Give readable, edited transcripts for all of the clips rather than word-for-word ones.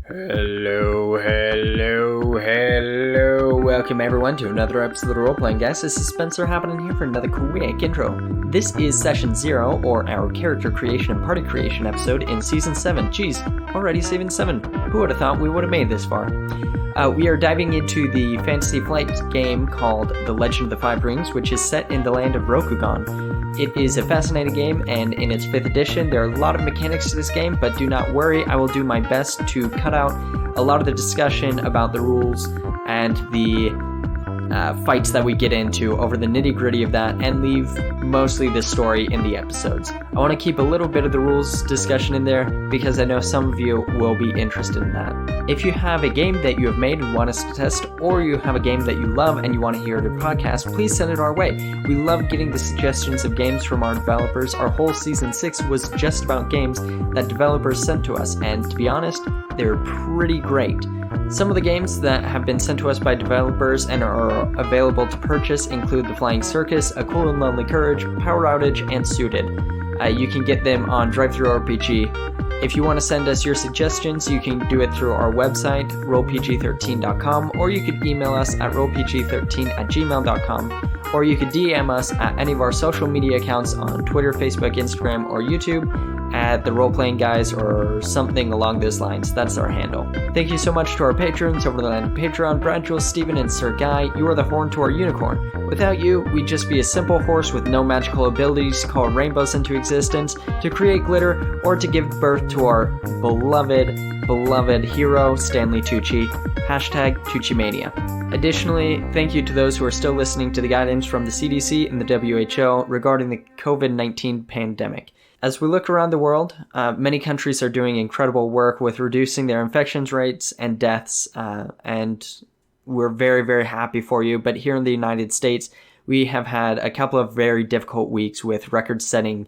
Hello. Welcome everyone to another episode of the Role Playing Guys. This is Spencer happening here for another quick intro. This is Session 0, or our character creation and party creation episode in Season 7. Geez, already Season 7. Who would have thought we would have made this far? We are diving into the Fantasy Flight game called The Legend of the Five Rings, which is set in the land of Rokugan. It is a fascinating game, and in its 5th edition, there are a lot of mechanics to this game, but do not worry, I will do my best to cut out a lot of the discussion about the rules and the fights that we get into over the nitty-gritty of that, and leave mostly the story in the episodes. I want to keep a little bit of the rules discussion in there, because I know some of you will be interested in that. If you have a game that you have made and want us to test, or you have a game that you love and you want to hear it in a podcast, please send it our way. We love getting the suggestions of games from our developers. Our whole Season 6 was just about games that developers sent to us, and to be honest, they're pretty great. Some of the games that have been sent to us by developers and are available to purchase include The Flying Circus, A Cool and Lonely Courage, Power Outage, and Suited. You can get them on DriveThruRPG. If you want to send us your suggestions, you can do it through our website, rollpg13.com, or you could email us at rollpg13@gmail.com, or you could DM us at any of our social media accounts on Twitter, Facebook, Instagram, or YouTube at the Role Playing Guys or something along those lines. That's our handle. Thank you so much to our patrons over the land of Patreon, Brad, Jules, Steven, and Sir Guy. You are the horn to our unicorn. Without you, we'd just be a simple horse with no magical abilities to call rainbows into existence, to create glitter, or to give birth to our beloved hero, Stanley Tucci. #TucciMania. Additionally, thank you to those who are still listening to the guidance from the CDC and the WHO regarding the COVID-19 pandemic. As we look around the world, many countries are doing incredible work with reducing their infections rates and deaths, and we're very, very happy for you. But here in the United States, we have had a couple of very difficult weeks with record-setting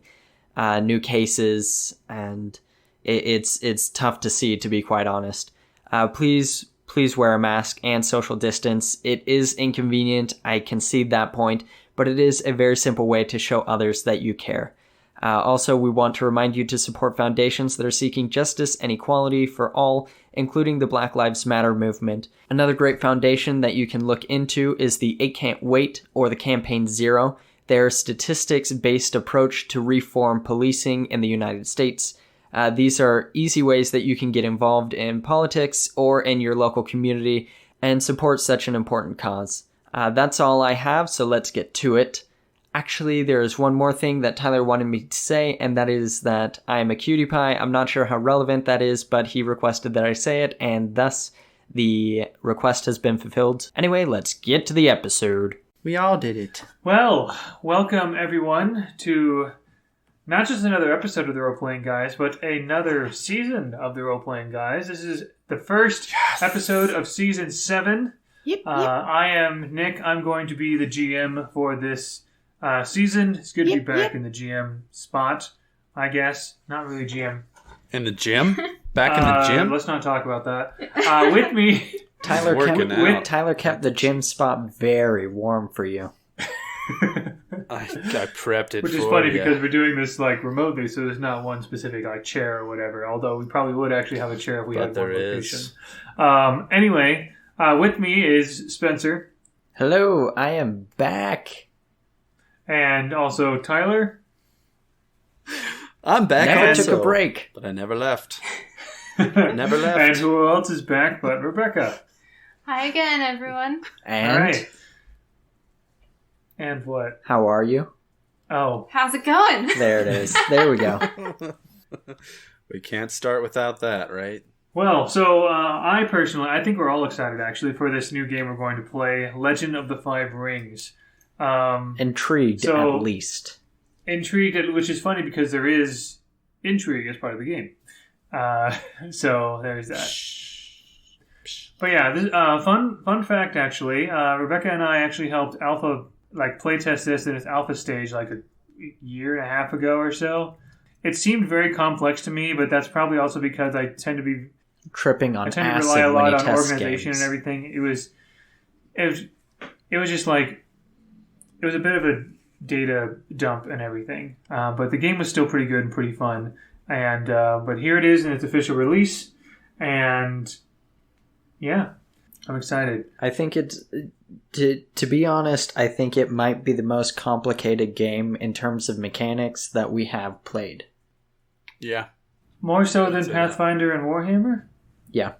new cases, and it's tough to see, to be quite honest. Please wear a mask and social distance. It is inconvenient, I concede that point, but it is a very simple way to show others that you care. Also, we want to remind you to support foundations that are seeking justice and equality for all, including the Black Lives Matter movement. Another great foundation that you can look into is the 8 Can't Wait, or the Campaign Zero. Their statistics-based approach to reform policing in the United States. These are easy ways that you can get involved in politics or in your local community and support such an important cause. That's all I have, so let's get to it. Actually, there is one more thing that Tyler wanted me to say, and that is that I am a cutie pie. I'm not sure how relevant that is, but he requested that I say it, and thus the request has been fulfilled. Anyway, let's get to the episode. We all did it. Well, welcome everyone to not just another episode of the Role Playing Guys, but another season of the Role Playing Guys. This is the first episode of Season 7. Yep. I am Nick. I'm going to be the GM for this season. It's good to be back in the GM spot, I guess. Not really GM. In the gym? Back in the gym? Let's not talk about that. With me... Tyler kept the gym spot very warm for you. I prepped it Which for is funny you. because we're doing this remotely, so there's not one specific chair or whatever. Although we probably would actually have a chair if we had one location. Anyway, with me is Spencer. Hello, I am back. And also Tyler. I'm back. Never took a break. But I never left. Never left. And who else is back but Rebecca? Hi again, everyone. And all right. And what? How are you? Oh. How's it going? There it is. There we go. We can't start without that, right? Well, so I think we're all excited actually for this new game we're going to play, Legend of the Five Rings. Intrigued, at least. Intrigued, which is funny because there is intrigue as part of the game. So there's that. But yeah, this, fun fact actually. Rebecca and I actually helped Alpha playtest this in its alpha stage a year and a half ago or so. It seemed very complex to me, but that's probably also because I tend to be tripping on acid. I tend to rely a lot on games. organization and everything. It was just it was a bit of a data dump and everything. But the game was still pretty good and pretty fun. And but here it is in its official release. And yeah, I'm excited. I think it's to be honest, I think it might be the most complicated game in terms of mechanics that we have played. Yeah. More so than I'd say Pathfinder and Warhammer? Yeah.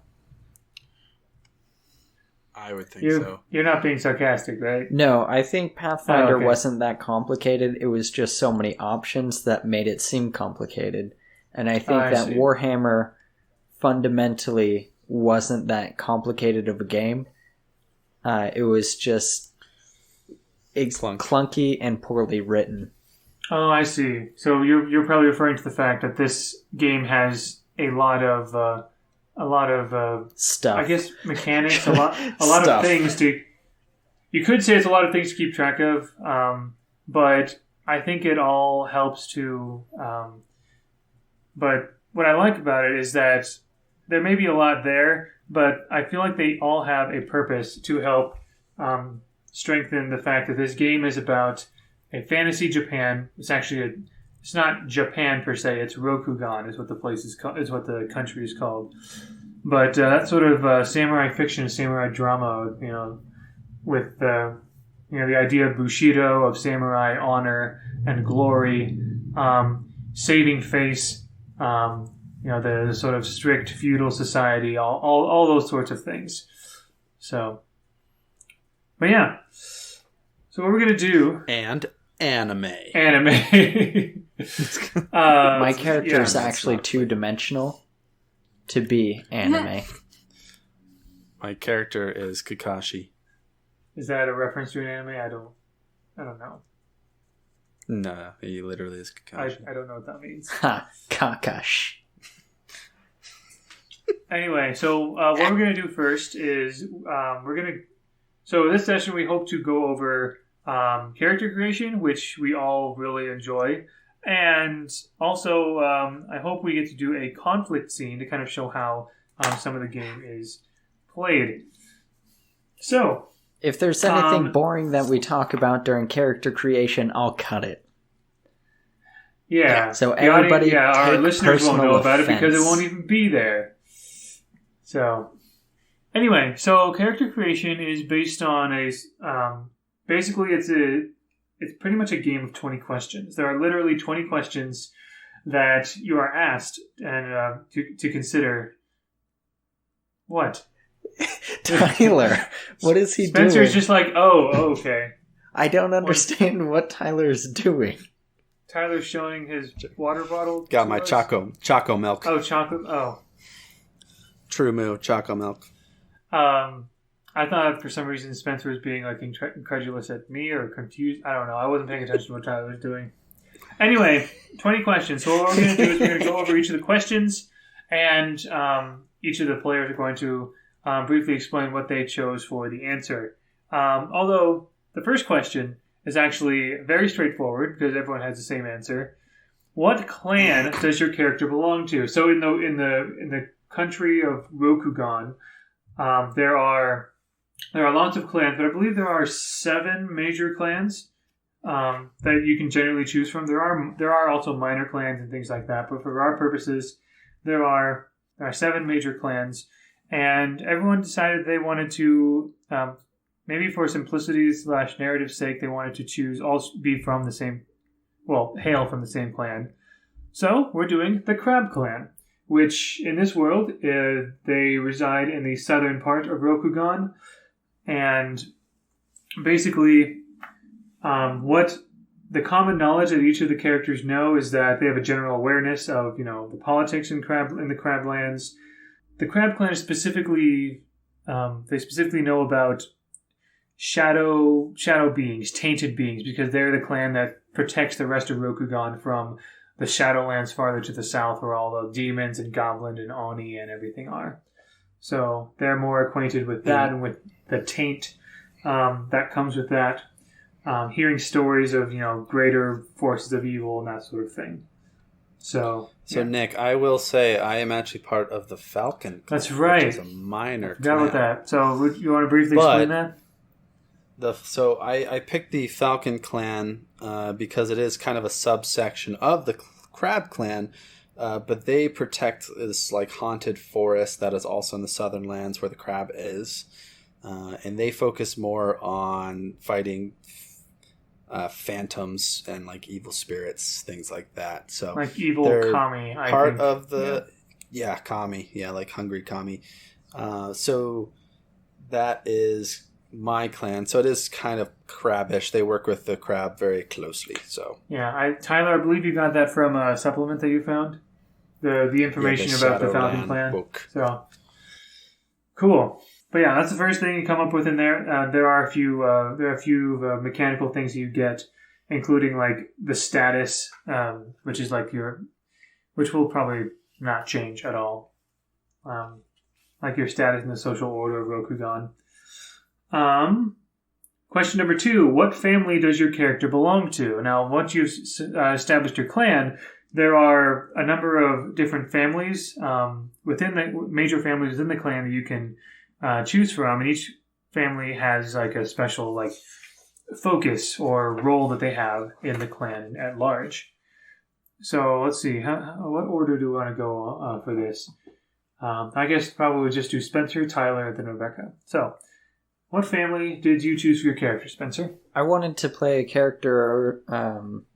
I would think so. You're not being sarcastic, right? No, I think Pathfinder okay. wasn't that complicated. It was just so many options that made it seem complicated. And I think I that see. Warhammer fundamentally wasn't that complicated of a game. It was just clunky and poorly written. Oh, I see. So you're probably referring to the fact that this game has a lot of Stuff. I guess mechanics, a lot of Stuff. things to. You could say it's a lot of things to keep track of, but I think it all helps to. But what I like about it is that there may be a lot there, but I feel like they all have a purpose to help strengthen the fact that this game is about a fantasy Japan. It's actually it's not Japan per se. It's Rokugan is what the place is called. Is what the country is called. But that sort of samurai fiction, samurai drama, with the idea of Bushido, of samurai honor and glory, saving face, the sort of strict feudal society, all those sorts of things. So, but yeah. So what we're gonna do? And anime. My character is yeah, actually two-dimensional to be anime. My character is Kakashi. Is that a reference to an anime? I don't know. No, he literally is Kakashi. I don't know what that means. Ha! Kakash. Anyway, so what we're going to do first is so this session we hope to go over character creation, which we all really enjoy. And also, I hope we get to do a conflict scene to kind of show how some of the game is played. So, If there's anything boring that we talk about during character creation, I'll cut it. yeah. So The everybody our take listeners won't know personal about it because it offense. won't even be there. So, anyway, so character creation is based on basically it's pretty much a game of 20 questions. There are literally 20 questions that you are asked and to consider. What? Tyler, what is he Spencer's doing? just like, oh, okay. I don't understand what Tyler's doing. Tyler's showing his water bottle. Got my to us. Choco milk. Oh, chocolate. Oh. True Moo, Choco milk. I thought for some reason Spencer was being like incredulous at me or confused. I don't know. I wasn't paying attention to what Tyler was doing. Anyway, 20 questions. So what we're going to do is we're going to go over each of the questions, and each of the players are going to briefly explain what they chose for the answer. Although the first question is actually very straightforward because everyone has the same answer. What clan does your character belong to? So in the country of Rokugan, there are lots of clans, but I believe there are 7 major clans that you can generally choose from. There are also minor clans and things like that, but for our purposes, there are 7 major clans, and everyone decided they wanted to, maybe for simplicity's / narrative's sake, they wanted to choose all be from the same, hail from the same clan. So we're doing the Crab Clan, which in this world, they reside in the southern part of Rokugan. And basically, what the common knowledge that each of the characters know is that they have a general awareness of, the politics in the Crablands. The Crab Clan is specifically, they specifically know about shadow beings, tainted beings, because they're the clan that protects the rest of Rokugan from the Shadowlands farther to the south, where all the demons and goblin and oni and everything are. So they're more acquainted with that and with the taint that comes with that. Hearing stories of greater forces of evil and that sort of thing. So yeah. Nick, I will say I am actually part of the Falcon Clan. That's right. Which is a minor Forgot clan. about that. So you want to briefly explain that? So I picked the Falcon Clan because it is kind of a subsection of the Crab Clan, but they protect this like haunted forest that is also in the southern lands where the crab is, and they focus more on fighting phantoms and like evil spirits, things like that. So like evil they're kami, I part think. of the kami, like hungry kami. So that is my clan. So it is kind of crabbish. They work with the crab very closely. So Yeah, Tyler, I believe you got that from a supplement that you found. The information about the Falcon clan. Book. So cool. But yeah, that's the first thing you come up with in there. There are a few mechanical things you get, including like the status, which is like which will probably not change at all, like your status in the social order of Rokugan. Question number 2: what family does your character belong to? Now, once you've established your clan, there are a number of different families within the major families within the clan that you can choose from, and each family has like a special like focus or role that they have in the clan at large. So let's see, what order do we want to go for this? I guess probably just do Spencer, Tyler, then Rebecca. So, what family did you choose for your character, Spencer? I wanted to play a character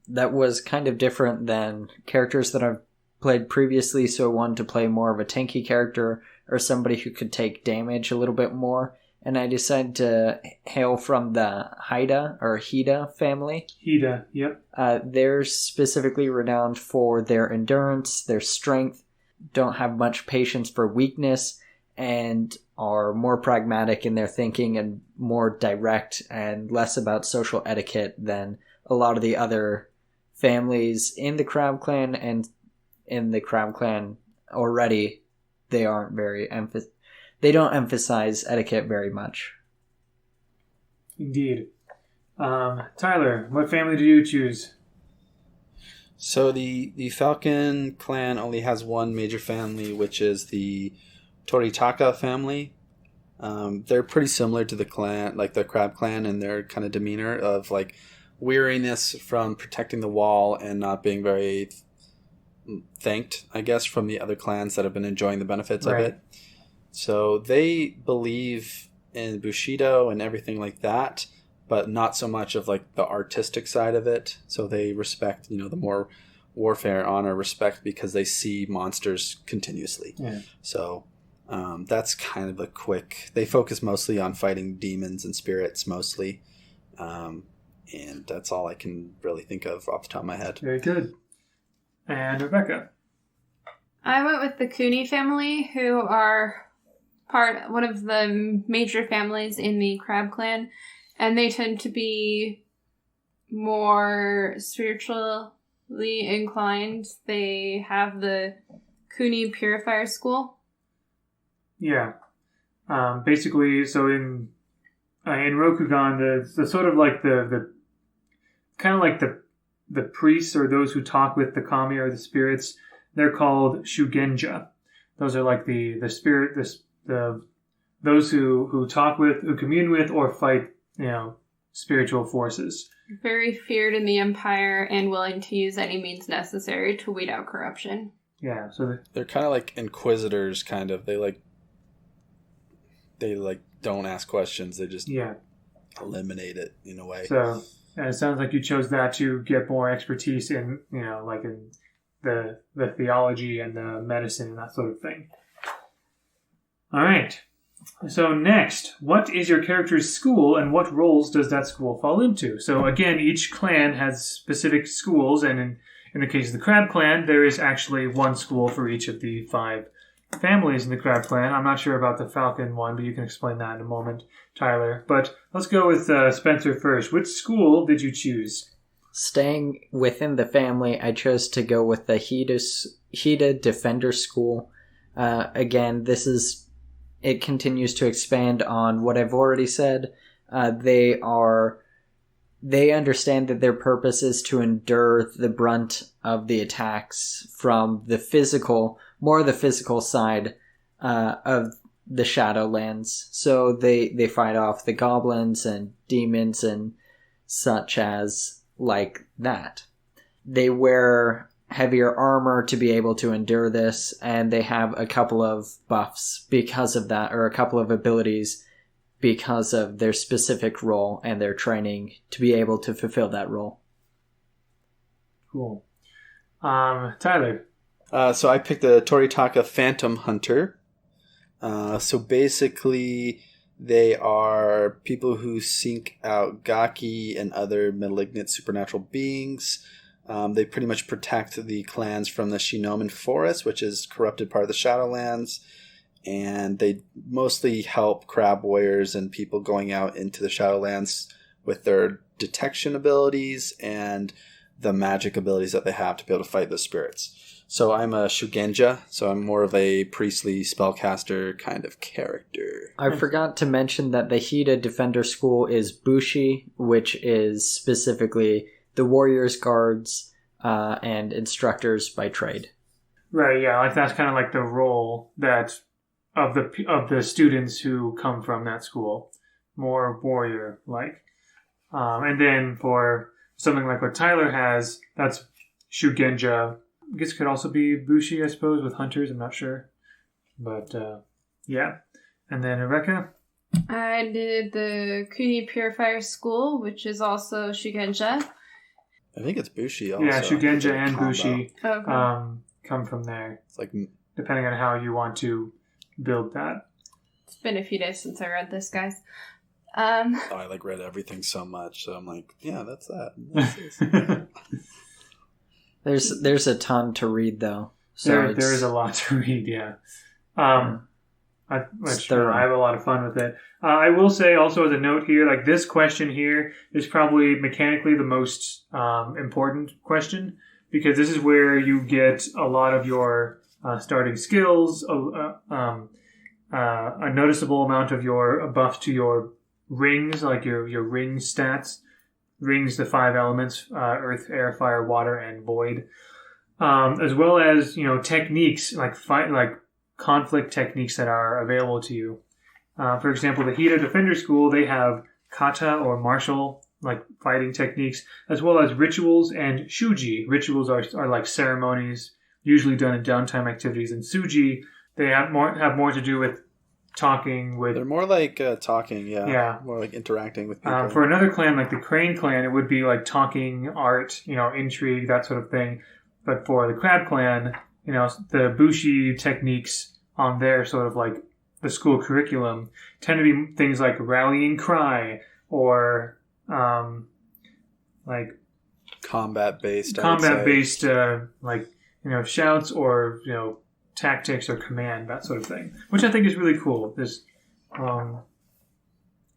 that was kind of different than characters that I've played previously, so I wanted to play more of a tanky character or somebody who could take damage a little bit more. And I decided to hail from the Hida family. Hida, yep. They're specifically renowned for their endurance, their strength, don't have much patience for weakness, and are more pragmatic in their thinking and more direct and less about social etiquette than a lot of the other families in the Crab Clan. And in the Crab Clan already, they aren't very they don't emphasize etiquette very much. Indeed. Tyler, what family do you choose? So the Falcon clan only has one major family, which is the Toritaka family. They're pretty similar to the clan, like the Crab Clan, in their kind of demeanor of like weariness from protecting the wall and not being very thanked, I guess, from the other clans that have been enjoying the benefits of it. So they believe in Bushido and everything like that, but not so much of like the artistic side of it. So they respect, the more warfare, honor, respect, because they see monsters continuously. Yeah. So that's kind of a quick. They focus mostly on fighting demons and spirits mostly, and that's all I can really think of off the top of my head. Very good. And Rebecca? I went with the Cooney family, who are one of the major families in the Crab Clan, and they tend to be more spiritually inclined. They have the Cooney Purifier School. Yeah. Basically, so in Rokugan, the sort of like the kind of like the priests or those who talk with the kami or the spirits, they're called shugenja. Those are like the spirit, those who talk with, who commune with, or fight, spiritual forces. Very feared in the Empire and willing to use any means necessary to weed out corruption. Yeah, so they're kind of like inquisitors, kind of. They don't ask questions. They just eliminate it in a way. So it sounds like you chose that to get more expertise in, like in the theology and the medicine and that sort of thing. All right. So next, what is your character's school and what roles does that school fall into? So again, each clan has specific schools, and in the case of the Crab Clan, there is actually one school for each of the 5 families in the Crab Clan. I'm not sure about the Falcon one, but you can explain that in a moment, Tyler. But let's go with Spencer first. Which school did you choose? Staying within the family, I chose to go with the Hida Defender School. Again, it continues to expand on what I've already said. They understand that their purpose is to endure the brunt of the attacks from the physical side of the Shadowlands. So they fight off the goblins and demons and such as like that. They wear heavier armor to be able to endure this, and they have a couple of buffs because of that, or a couple of abilities because of their specific role and their training to be able to fulfill that role. Cool. Tyler. So I picked the Toritaka Phantom Hunter. So basically, they are people who seek out Gaki and other malignant supernatural beings. They pretty much protect the clans from the Shinomen Forest, which is corrupted part of the Shadowlands. And they mostly help crab warriors and people going out into the Shadowlands with their detection abilities and the magic abilities that they have to be able to fight the spirits. So I'm a Shugenja, so I'm more of a priestly spellcaster kind of character. I forgot to mention that the Hida Defender School is Bushi, which is specifically the warriors, guards, and instructors by trade. Right, yeah, like that's kind of like the role that of the students who come from that school, more warrior like. And then for something like what Tyler has, that's Shugenja. I guess it could also be Bushi, I suppose, with hunters. I'm not sure, but yeah. And then Rebecca. I did the Kuni Purifier School, which is also Shugenja. I think it's Bushi also. Yeah, Shugenja and combo. Bushi Okay. come from there. It's like, Depending on how you want to build that. It's been a few days since I read this, guys. I like read everything so much, so I'm like, yeah, that's that. That's it. There's a ton to read, though. So there is a lot to read, yeah. I have a lot of fun with it. I will say also as a note here, like this question here is probably mechanically the most important question, because this is where you get a lot of your starting skills, a noticeable amount of your buffs to your rings, like your ring stats. Rings, the 5 elements, earth, air, fire, water, and void. As well as, techniques, like conflict techniques that are available to you. For example, the Hida Defender School, they have kata or martial, like fighting techniques, as well as rituals and shuji. Rituals are like ceremonies, usually done in downtime activities. And suji, they have more to do with talking with... They're more like talking, yeah. Yeah. More like interacting with people. For another clan, like the Crane clan, it would be like talking, art, intrigue, that sort of thing. But for the Crab clan, the Bushi techniques on their sort of like the school curriculum tend to be things like rallying cry or like combat-based, shouts or, tactics or command, that sort of thing, which I think is really cool.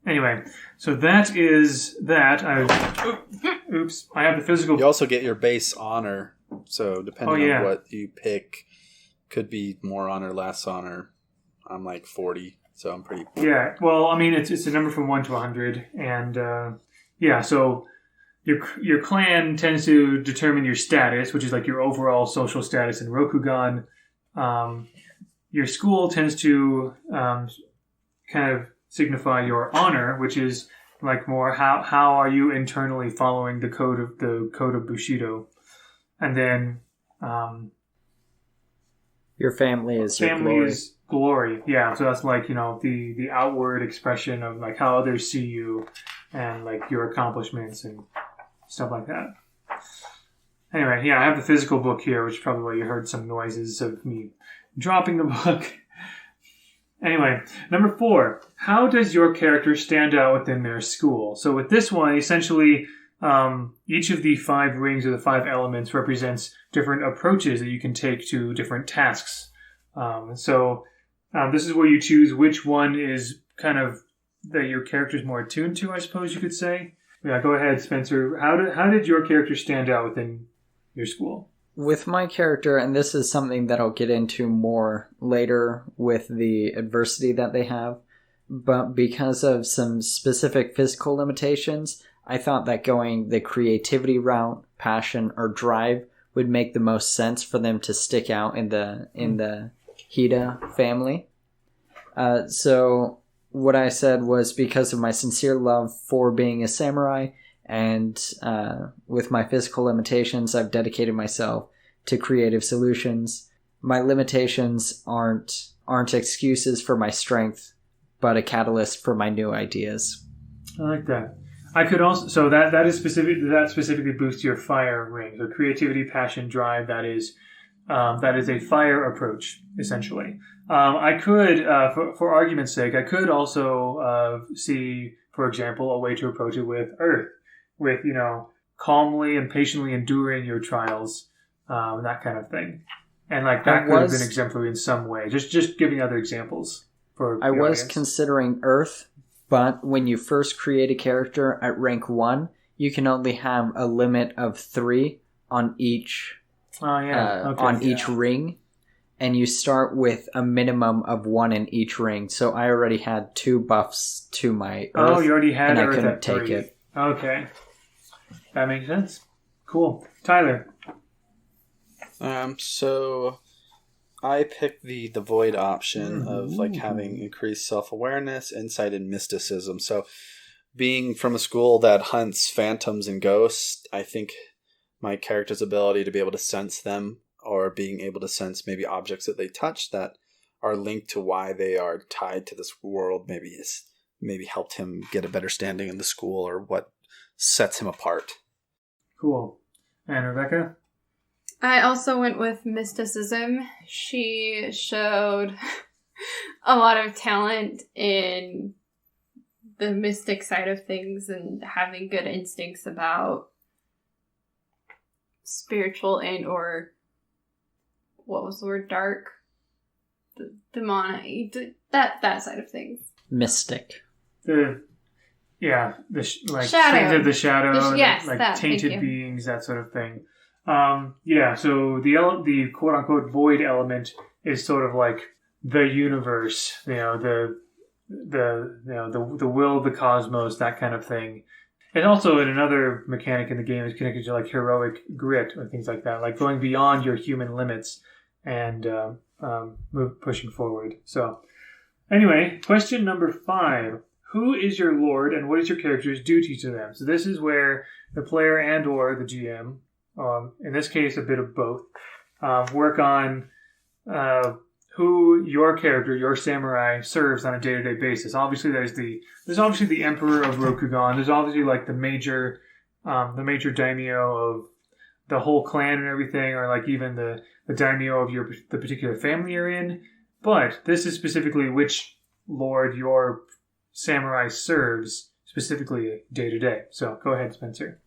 Anyway, so that is that. I have the physical. You also get your base honor, so depending on what you pick, could be more honor, less honor. I'm like 40, so I'm pretty. Yeah, well, I mean, it's a number from 1 to 100, and so your clan tends to determine your status, which is like your overall social status in Rokugan. Your school tends to kind of signify your honor, which is like more how are you internally following the code of Bushido, and then your family is your glory. Family's glory, yeah. So that's like the outward expression of like how others see you, and like your accomplishments and stuff like that. Anyway, yeah, I have the physical book here, which is probably why you heard some noises of me dropping the book. Anyway, number 4. How does your character stand out within their school? So with this one, essentially, each of the 5 rings or the 5 elements represents different approaches that you can take to different tasks. This is where you choose which one is kind of that your character is more attuned to, I suppose you could say. Yeah, go ahead, Spencer. How did your character stand out within your school? With my character, and this is something that I'll get into more later with the adversity that they have, but because of some specific physical limitations, I thought that going the creativity route, passion, or drive would make the most sense for them to stick out in the Hida family. So what I said was because of my sincere love for being a samurai, and with my physical limitations, I've dedicated myself to creative solutions. My limitations aren't excuses for my strength, but a catalyst for my new ideas. I like that. I could also that specifically boosts your fire ring. So creativity, passion, drive. That is a fire approach essentially. I could, for argument's sake, I could also see, for example, a way to approach it with earth, with calmly and patiently enduring your trials, that kind of thing, and like that could have been exemplary in some way. Just giving other examples for. I was considering earth. But when you first create a character at rank 1, you can only have a limit of 3 on each each ring, and you start with a minimum of 1 in each ring. So I already had 2 buffs to my earth. Oh, you already had and earth I couldn't at take 3. it. Okay, that makes sense. Cool, Tyler. So I picked the void option of like having increased self-awareness, insight, and mysticism. So being from a school that hunts phantoms and ghosts, I think my character's ability to be able to sense them, or being able to sense maybe objects that they touch that are linked to why they are tied to this world, maybe helped him get a better standing in the school, or what sets him apart. Cool. And Rebecca? I also went with mysticism. She showed a lot of talent in the mystic side of things and having good instincts about spiritual and or what was the word? Dark? Demonic. That side of things. Mystic. Shadow. Things of the shadow, that, tainted beings, that sort of thing. So the quote unquote void element is sort of like the universe, the will of the cosmos, that kind of thing. And also in another mechanic in the game is connected to like heroic grit or things like that, like going beyond your human limits and pushing forward. So anyway, question number 5. Who is your lord and what is your character's duty to them? So this is where the player and or the GM, in this case, a bit of both, work on who your character, your samurai, serves on a day-to-day basis. Obviously, there's obviously the Emperor of Rokugan. There's obviously like the major daimyo of the whole clan and everything, or like even the daimyo of the particular family you're in. But this is specifically which lord your samurai serves specifically day-to-day. So go ahead, Spencer.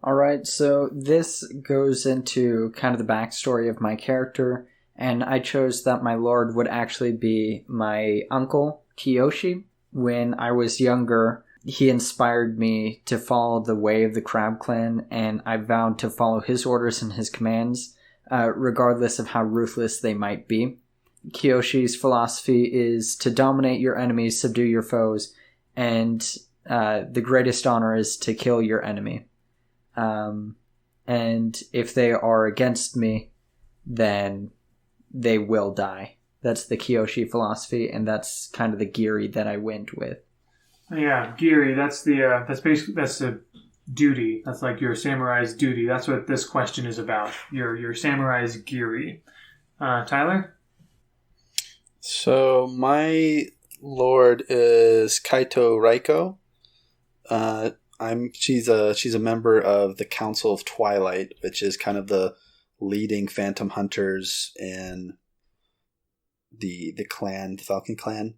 All right, so this goes into kind of the backstory of my character, and I chose that my lord would actually be my uncle, Kiyoshi. When I was younger, he inspired me to follow the way of the Crab Clan, and I vowed to follow his orders and his commands, regardless of how ruthless they might be. Kiyoshi's philosophy is to dominate your enemies, subdue your foes, and the greatest honor is to kill your enemy. And if they are against me, then they will die. That's the Kiyoshi philosophy, and that's kind of the Giri that I went with. Yeah, Giri. That's the duty. That's like your samurai's duty. That's what this question is about. Your samurai's Giri. Tyler? So my lord is Kaito Raiko. She's a member of the Council of Twilight, which is kind of the leading phantom hunters in the clan, the Falcon Clan.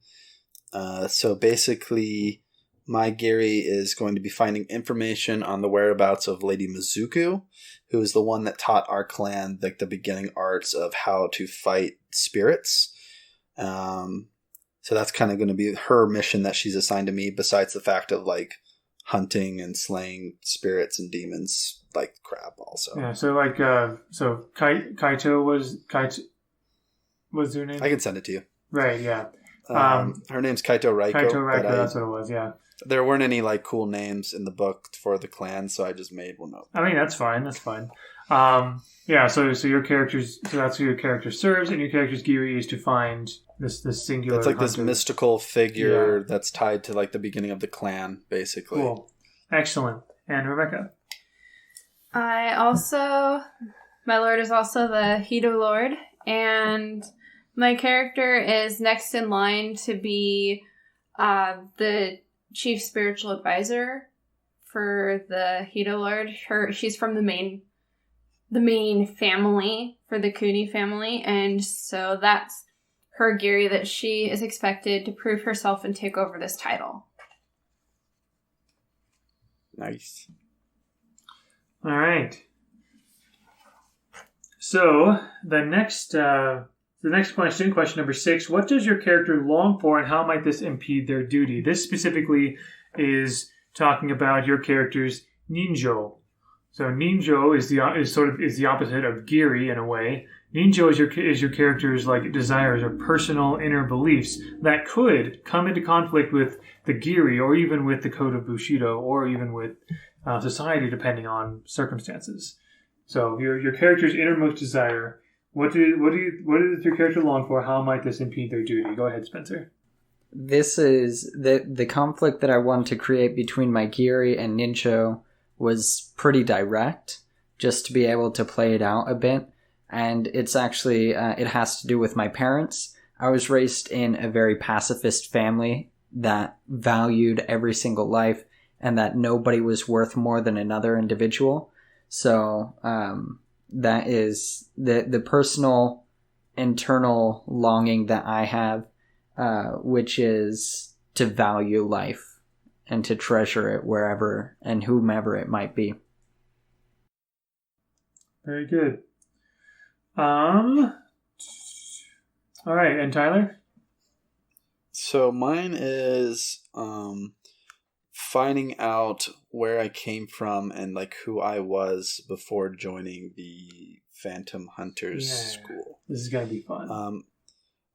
So basically, my Giri is going to be finding information on the whereabouts of Lady Mizuku, who is the one that taught our clan the beginning arts of how to fight spirits. So that's kind of going to be her mission that she's assigned to me, besides the fact of like hunting and slaying spirits and demons like crab also. Yeah, so like Kaito was her name? I can send it to you. Right, yeah. Her name's Kaito Raiko. Kaito Raiko, that's what it was, yeah. There weren't any like cool names in the book for the clan, so I just made one up. I mean, that's fine. Yeah, so your characters, so that's who your character serves, and your character's Giri is to find this singular. It's like hunter. this mystical figure that's tied to like the beginning of the clan, basically. Cool, excellent. And Rebecca, my My lord is also the Hito Lord, and my character is next in line to be the chief spiritual advisor for the Hito Lord. She's from the main family for the Cooney family, and so that's her Giri that she is expected to prove herself and take over this title. Nice. All right. So the next question, question number 6, what does your character long for and how might this impede their duty? This specifically is talking about your character's ninjo. So ninjo is the opposite of giri in a way. Ninjo is your character's like desires or personal inner beliefs that could come into conflict with the giri or even with the code of Bushido or even with society depending on circumstances. So your character's innermost desire. What does your character long for? How might this impede their duty? Go ahead, Spencer. This is the conflict that I wanted to create between my Giri and Ninjo was pretty direct, just to be able to play it out a bit. And it's actually, it has to do with my parents. I was raised in a very pacifist family that valued every single life and that nobody was worth more than another individual. So that is the personal internal longing that I have, which is to value life and to treasure it wherever and whomever it might be. Very good. All right, and Tyler? So mine is finding out where I came from and like who I was before joining the Phantom Hunters school. This is gonna be fun.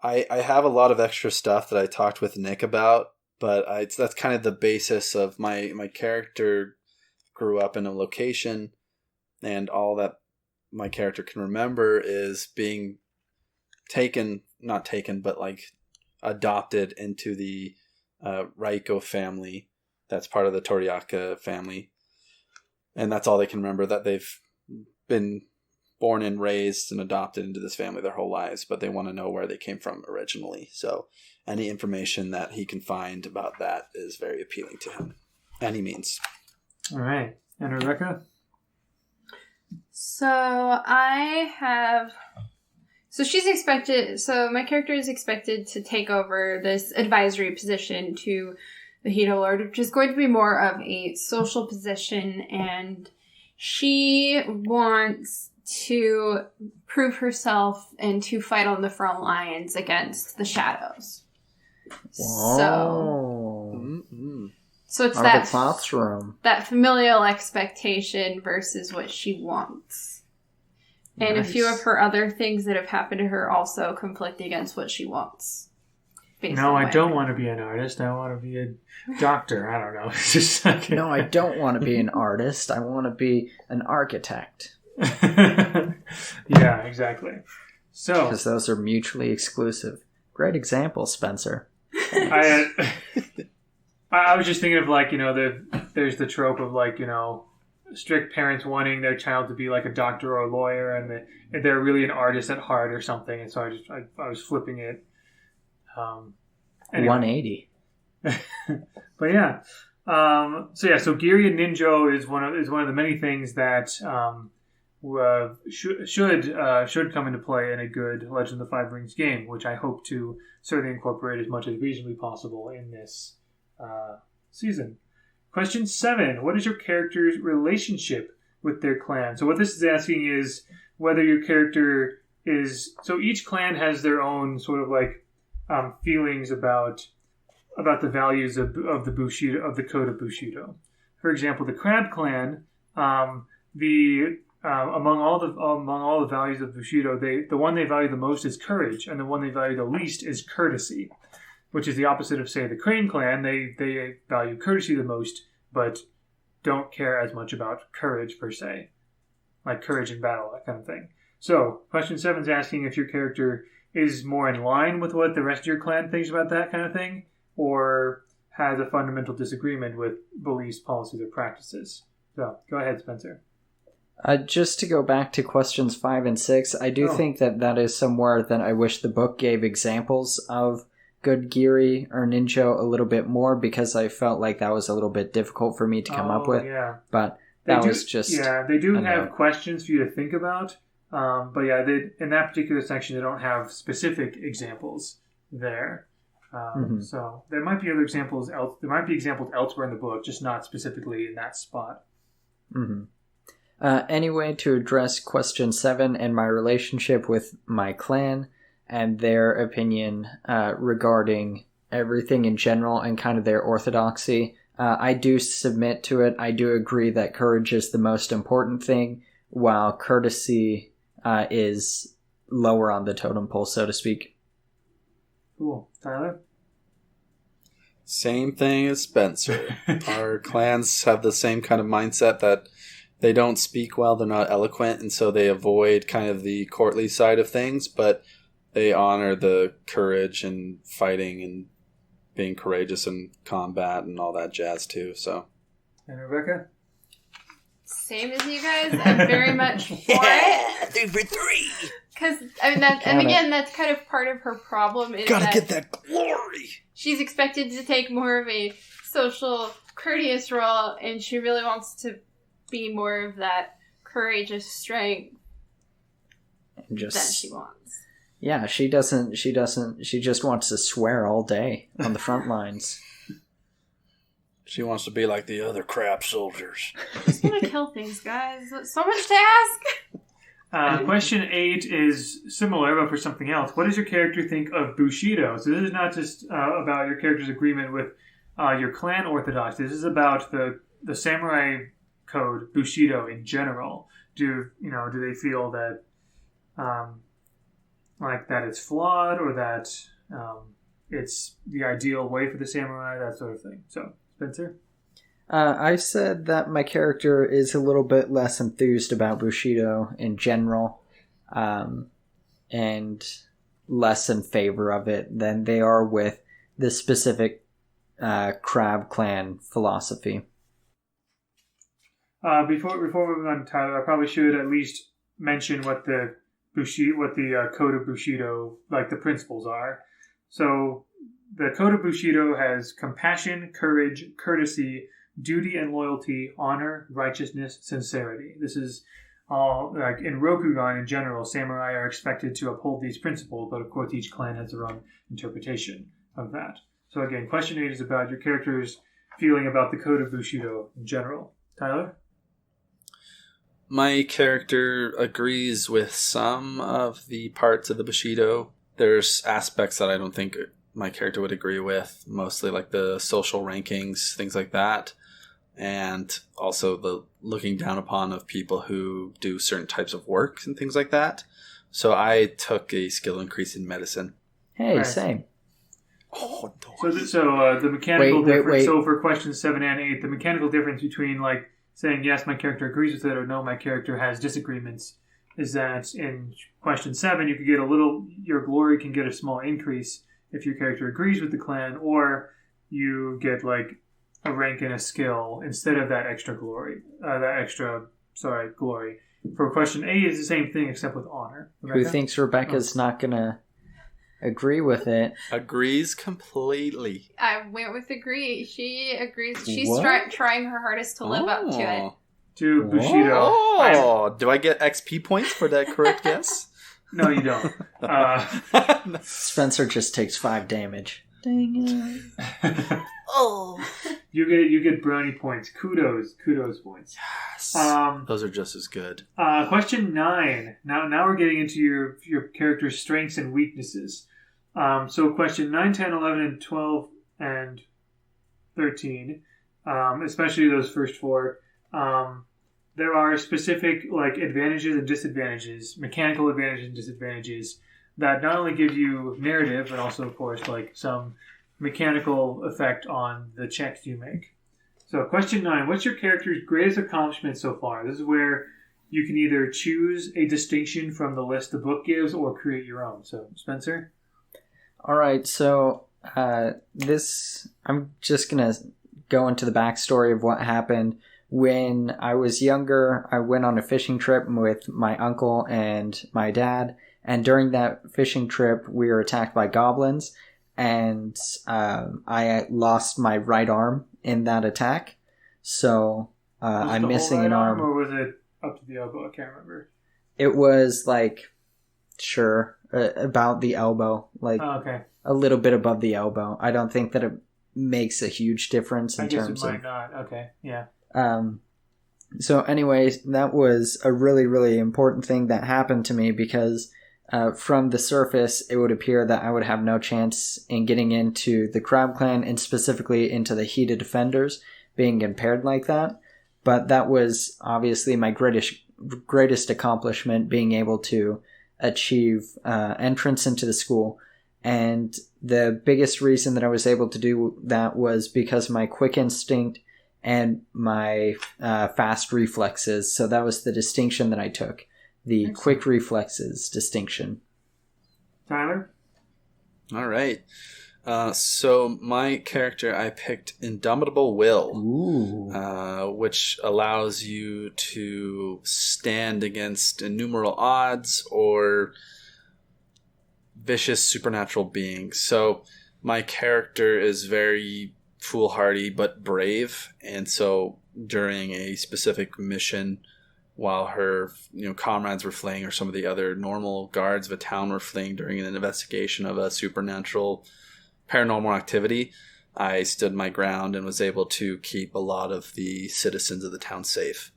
I have a lot of extra stuff that I talked with Nick about, but that's kind of the basis of my character grew up in a location, and all that my character can remember is being adopted into the Raiko family that's part of the Toriaka family. And that's all they can remember, that they've been born and raised and adopted into this family their whole lives, but they want to know where they came from originally. So any information that he can find about that is very appealing to him. Any means. All right. And Rebecca? So my character is expected to take over this advisory position to the Hito Lord, which is going to be more of a social position, and she wants to prove herself and to fight on the front lines against the shadows. Whoa. So it's that familial expectation versus what she wants. And Nice. a few of her other things that have happened to her also conflict against what she wants. No, I don't want to be an artist. I want to be a doctor. I don't know. It's just like... No, I don't want to be an artist. I want to be an architect. Yeah, exactly. So, because those are mutually exclusive. Great example, Spencer. I was just thinking of like, there's the trope of like, strict parents wanting their child to be like a doctor or a lawyer, and they're really an artist at heart or something. And so I was flipping it. Anyway. 180. But yeah. So Giri and Ninjo is one of the many things that should come into play in a good Legend of the Five Rings game, which I hope to certainly incorporate as much as reasonably possible in this season. Question 7. What is your character's relationship with their clan? So what this is asking is whether your character is... So each clan has their own sort of like feelings about the values of the Bushido, of the code of Bushido. For example, the Crab Clan, among all the values of Bushido, the one they value the most is courage, and the one they value the least is courtesy, which is the opposite of, say, the Crane Clan. They value courtesy the most, but don't care as much about courage per se, like courage in battle, that kind of thing. So, question 7 is asking if your character is more in line with what the rest of your clan thinks about that kind of thing, or has a fundamental disagreement with beliefs, policies, or practices. So, go ahead, Spencer. Just to go back to questions 5 and 6, I do think that is somewhere that I wish the book gave examples of good Giri or Ninja a little bit more, because I felt like that was a little bit difficult for me to come up with. Yeah. But They do have questions for you to think about. But yeah, in that particular section, they don't have specific examples there. So there might be other examples. There might be examples elsewhere in the book, just not specifically in that spot. Anyway, to address question 7 and my relationship with my clan and their opinion regarding everything in general and kind of their orthodoxy, I do submit to it. I do agree that courage is the most important thing, while courtesy is lower on the totem pole, so to speak. Cool. Tyler? Same thing as Spencer. Our clans have the same kind of mindset that they don't speak well, they're not eloquent, and so they avoid kind of the courtly side of things, but they honor the courage and fighting and being courageous in combat and all that jazz too. So, and Rebecca? Same as you guys. I'm very much for it. 3 for 3. Because that's kind of part of her problem. Is Gotta get that glory. She's expected to take more of a social, courteous role, and she really wants to be more of that courageous strength that she wants. Yeah, she doesn't. She just wants to swear all day on the front lines. She wants to be like the other crap soldiers. She's gonna kill things, guys. So much to ask. Question 8 is similar, but for something else. What does your character think of Bushido? So this is not just about your character's agreement with your clan orthodoxy. This is about the samurai code Bushido in general. Do they feel that that it's flawed, or that it's the ideal way for the samurai, that sort of thing? So, Spencer? I said that my character is a little bit less enthused about Bushido in general, and less in favor of it than they are with the specific Crab Clan philosophy. Before moving on, Tyler, I probably should at least mention what the code of Bushido, like the principles are. So the code of Bushido has compassion, courage, courtesy, duty and loyalty, honor, righteousness, sincerity. This is all, like in Rokugan in general, samurai are expected to uphold these principles, but of course each clan has their own interpretation of that. So again, question 8 is about your character's feeling about the code of Bushido in general. Tyler? My character agrees with some of the parts of the Bushido. There's aspects that I don't think my character would agree with, mostly like the social rankings, things like that. And also the looking down upon of people who do certain types of work and things like that. So I took a skill increase in medicine. Hey, right. Same. Oh, so the mechanical difference. Wait. So for questions 7 and 8, the mechanical difference between like saying yes, my character agrees with it, or no, my character has disagreements, is that in question 7, you could get your glory can get a small increase if your character agrees with the clan, or you get like a rank and a skill instead of that extra glory. Glory. For question 8, it's the same thing except with honor. Rebecca? Who thinks Rebecca's not gonna agree with it? Agrees completely. I went with agree. She agrees. She's trying her hardest to live up to it. To Bushido. Oh, do I get XP points for that correct guess? No, you don't. Spencer just takes 5 damage. Dang it. Oh. You get brownie points. Kudos points. Yes. Those are just as good. Question 9. Now we're getting into your character's strengths and weaknesses. So question 9, 10, 11, and 12, and 13, especially those first 4, there are specific like advantages and disadvantages, mechanical advantages and disadvantages that not only give you narrative, but also, of course, like some mechanical effect on the checks you make. So question 9, what's your character's greatest accomplishment so far? This is where you can either choose a distinction from the list the book gives or create your own. So, Spencer? All right, so I'm just going to go into the backstory of what happened When I was younger, I went on a fishing trip with my uncle and my dad. And during that fishing trip, we were attacked by goblins. And I lost my right arm in that attack. So I'm missing an arm. Or was it up to the elbow? I can't remember. It was like, about the elbow. Like a little bit above the elbow. I don't think that it makes a huge difference in terms of... I guess it might not. Okay, yeah. So anyways, that was a really, really important thing that happened to me because from the surface, it would appear that I would have no chance in getting into the Crab Clan and specifically into the Heated Defenders being impaired like that. But that was obviously my greatest accomplishment, being able to achieve entrance into the school. And the biggest reason that I was able to do that was because of my quick instinct and my fast reflexes. So that was the distinction that I took. The quick reflexes distinction. Tyler? All right. So my character, I picked Indomitable Will, which allows you to stand against innumerable odds or vicious supernatural beings. So my character is very foolhardy but brave, and so during a specific mission, while her comrades were fleeing, or some of the other normal guards of a town were fleeing during an investigation of a supernatural paranormal activity, I stood my ground and was able to keep a lot of the citizens of the town safe.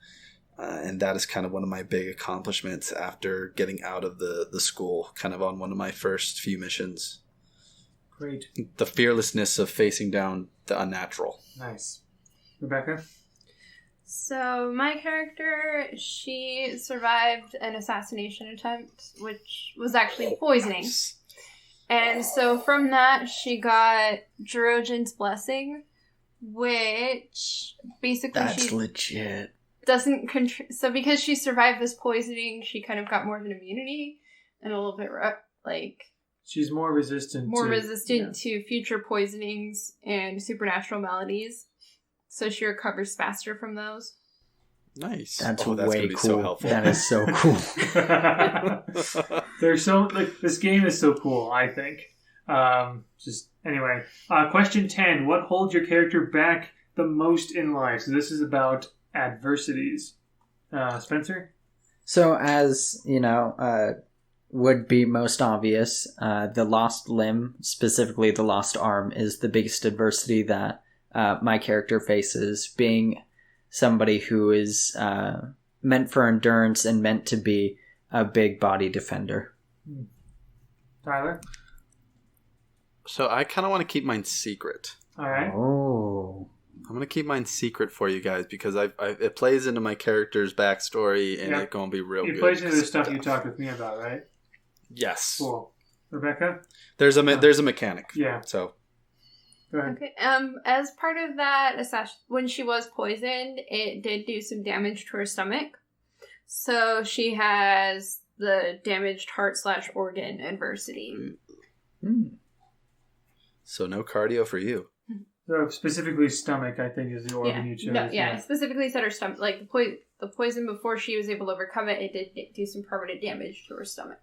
And that is kind of one of my big accomplishments after getting out of the school, kind of on one of my first few missions. Great. The fearlessness of facing down the unnatural. Nice. Rebecca? So my character, she survived an assassination attempt, which was actually poisoning. And so from that, she got Jirogen's Blessing, which basically That's legit. Doesn't so because she survived this poisoning, she kind of got more of an immunity and a little bit she's more resistant to future poisonings and supernatural maladies. So she recovers faster from those. Nice. That's way cool. So helpful. That is so cool. There's so this game is so cool, I think. Anyway, question 10: what holds your character back the most in life? So this is about adversities. Spencer? So as, would be most obvious, the lost limb, specifically the lost arm, is the biggest adversity that my character faces, being somebody who is meant for endurance and meant to be a big body defender. Tyler? So I kind of want to keep mine secret. All right. Oh. I'm going to keep mine secret for you guys because it plays into my character's backstory and it's going to be real good. It plays into the stuff you talked with me about, right? Yes. Cool. Rebecca? There's a mechanic. Yeah. So. Go ahead. Okay. As part of that when she was poisoned, it did do some damage to her stomach. So she has the damaged heart/organ adversity. So no cardio for you. So specifically stomach, I think, is the organ you chose. No, yeah, it specifically said her stomach. Like the poison, before she was able to overcome it, it did do some permanent damage to her stomach.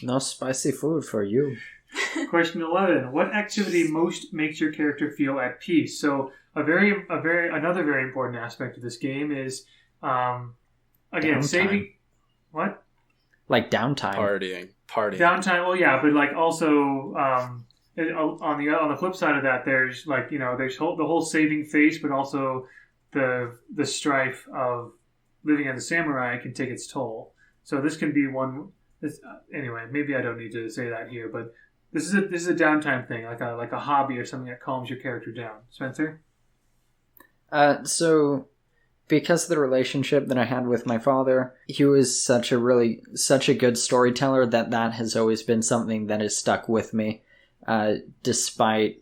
No spicy food for you. Question 11: what activity most makes your character feel at peace? So another very important aspect of this game is Downtime. saving. What? Like downtime. Partying. Downtime. Well, yeah, but like also on the flip side of that, there's there's the whole saving phase, but also the strife of living as a samurai can take its toll. So this can be one. Anyway, maybe I don't need to say that here, but this is a downtime thing, like a hobby or something that calms your character down. Spencer? So because of the relationship that I had with my father, he was such a good storyteller that has always been something that has stuck with me, despite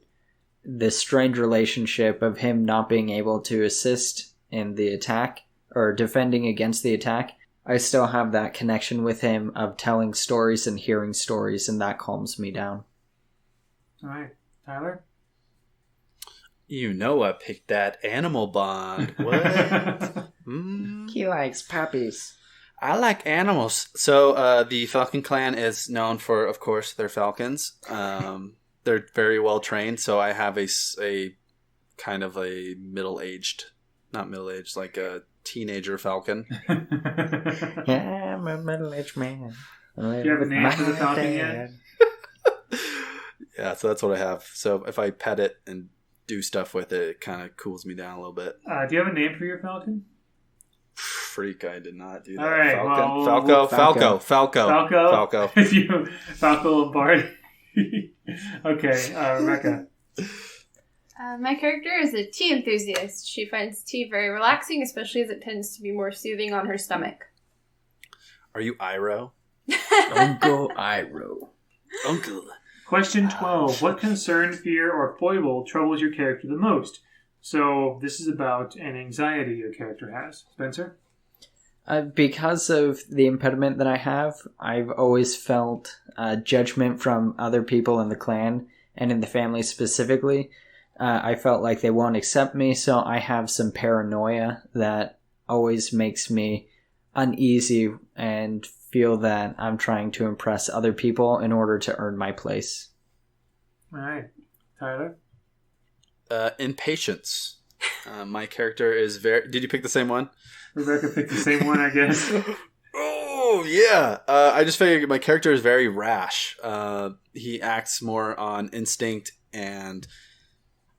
this strange relationship of him not being able to assist in the attack or defending against the attack. I still have that connection with him of telling stories and hearing stories, and that calms me down. All right. Tyler? You know I picked that animal bond. What? He likes puppies. I like animals. So the Falcon clan is known for, of course, their falcons. They're very well trained. So I have a kind of a not middle-aged, like a teenager falcon. Yeah, I'm a middle-aged man. Do you have a name for the falcon yet? Yeah, so that's what I have. So if I pet it and do stuff with it, it kind of cools me down a little bit. Do you have a name for your falcon? Freak, I did not do that. All right, Falco. Falco. If you Falco Lombardi. Okay, Rebecca. My character is a tea enthusiast. She finds tea very relaxing, especially as it tends to be more soothing on her stomach. Are you Iroh? Uncle Iroh. Uncle. Question 12. What concern, fear, or foible troubles your character the most? So this is about an anxiety your character has. Spencer? Because of the impediment that I have, I've always felt judgment from other people in the clan and in the family specifically. I felt like they won't accept me, so I have some paranoia that always makes me uneasy and feel that I'm trying to impress other people in order to earn my place. All right. Tyler? Impatience. My character is very... Did you pick the same one? Rebecca picked the same one, I guess. Oh, yeah. I just figured my character is very rash. He acts more on instinct and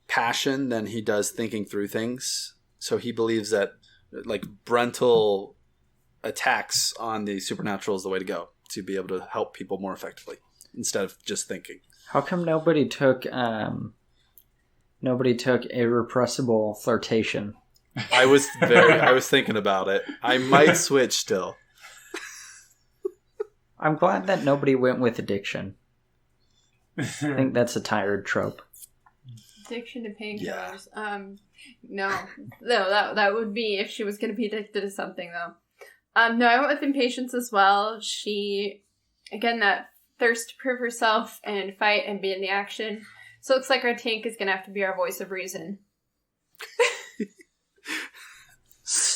passion than he does thinking through things. So he believes that like Brental attacks on the supernatural is the way to go to be able to help people more effectively instead of just thinking. How come nobody took irrepressible flirtation? I was thinking about it. I might switch still. I'm glad that nobody went with addiction. I think that's a tired trope. Addiction to painkillers. Yeah. No, that would be if she was going to be addicted to something, though. No, I went with impatience as well. She, again, that thirst to prove herself and fight and be in the action. So it looks like our tank is going to have to be our voice of reason.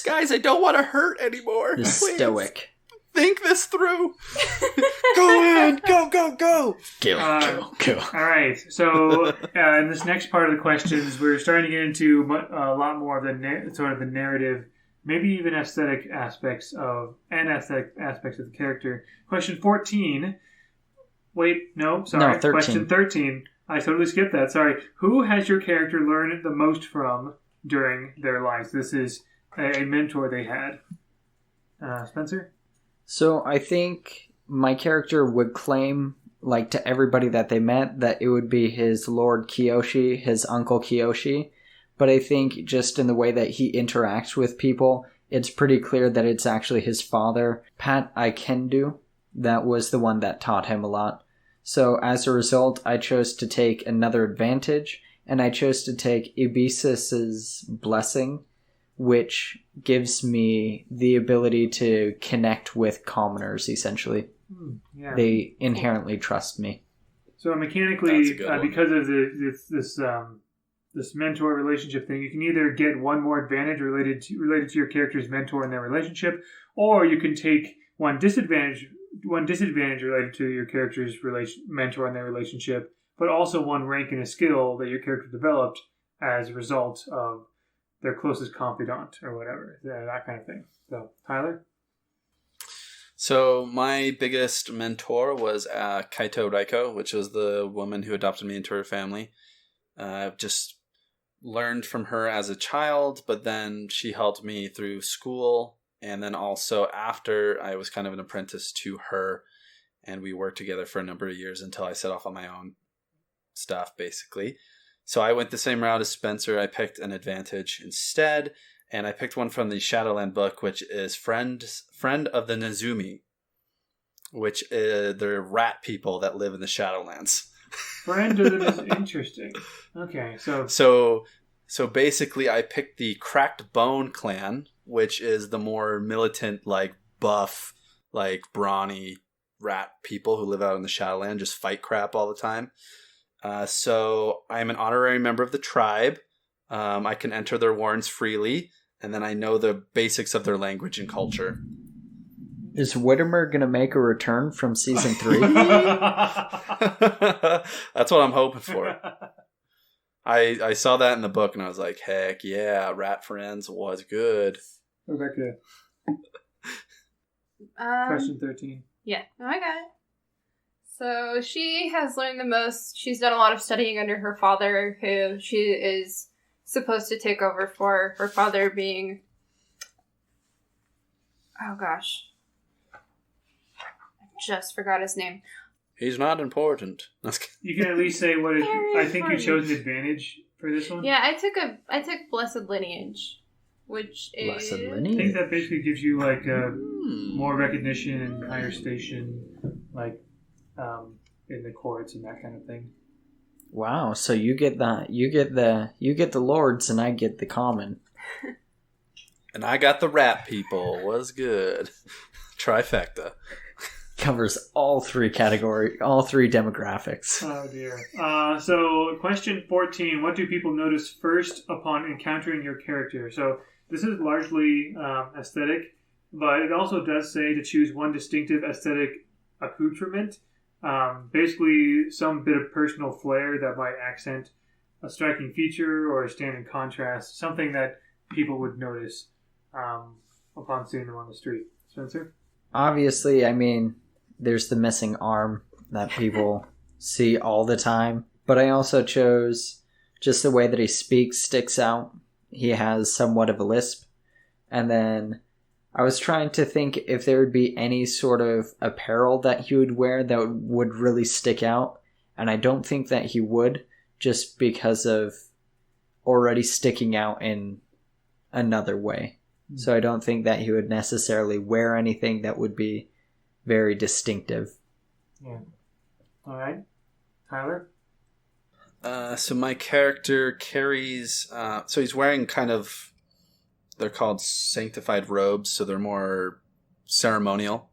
Guys, I don't want to hurt anymore. The stoic. Think this through. Go in. Go. Kill. All right. So in this next part of the questions, we're starting to get into a lot more of the sort of the narrative, maybe even aesthetic aspects of the character. Question 14. Wait, no, sorry. No, 13. Question 13. I totally skipped that. Sorry. Who has your character learned the most from during their lives? This is a mentor they had. Spencer? So I think my character would claim, like to everybody that they met, that it would be his Lord Kiyoshi, his Uncle Kiyoshi. But I think just in the way that he interacts with people, it's pretty clear that it's actually his father, Pat Ikendu, that was the one that taught him a lot. So as a result, I chose to take another advantage, and I chose to take Ibisis's blessing, which gives me the ability to connect with commoners, essentially. Yeah. They inherently trust me. So mechanically, because of this mentor relationship thing, you can either get one more advantage related to your character's mentor and their relationship, or you can take one disadvantage related to your character's mentor and their relationship, but also one rank in a skill that your character developed as a result of their closest confidant or whatever, that kind of thing. So, Tyler? So my biggest mentor was Kaito Raiko, which was the woman who adopted me into her family. Just learned from her as a child, but then she helped me through school. And then also after, I was kind of an apprentice to her, and we worked together for a number of years until I set off on my own stuff, basically. So I went the same route as Spencer. I picked an advantage instead, and I picked one from the Shadowland book, which is Friend of the Nezumi, which they're rat people that live in the Shadowlands. Friend of the Nezumi, interesting. Okay, so basically I picked the Cracked Bone clan, which is the more militant, like buff, like brawny rat people who live out in the Shadowland, just fight crap all the time. So I'm an honorary member of the tribe. I can enter their warrens freely, and then I know the basics of their language and culture. Is Whittemer going to make a return from season 3? That's what I'm hoping for. I saw that in the book, and I was like, heck yeah, Rat Friends was good. Rebecca. Question 13. Yeah, no, I got it. So she has learned the most. She's done a lot of studying under her father, who she is supposed to take over for. Her father being... Oh, gosh. I just forgot his name. He's not important. You can at least say what is... Very I think you important. chose an advantage for this one. Yeah, I took Blessed Lineage, which Blessed is... I think Lineage? that basically gives you like more recognition and higher station, like in the courts and that kind of thing. Wow, so you get the lords and I get the common. And I got the rat people. Was good. Trifecta. Covers all three demographics. Oh dear. So question 14, what do people notice first upon encountering your character? So this is largely aesthetic, but it also does say to choose one distinctive aesthetic accoutrement. Basically some bit of personal flair that might accent a striking feature or stand in contrast, something that people would notice upon seeing them on the street. Spencer? Obviously, I mean, there's the missing arm that people see all the time. But I also chose just the way that he speaks sticks out. He has somewhat of a lisp. And then I was trying to think if there would be any sort of apparel that he would wear that would really stick out. And I don't think that he would, just because of already sticking out in another way. So I don't think that he would necessarily wear anything that would be very distinctive. Yeah. All right. Tyler? So my character carries... so he's wearing kind of... They're called sanctified robes, so they're more ceremonial.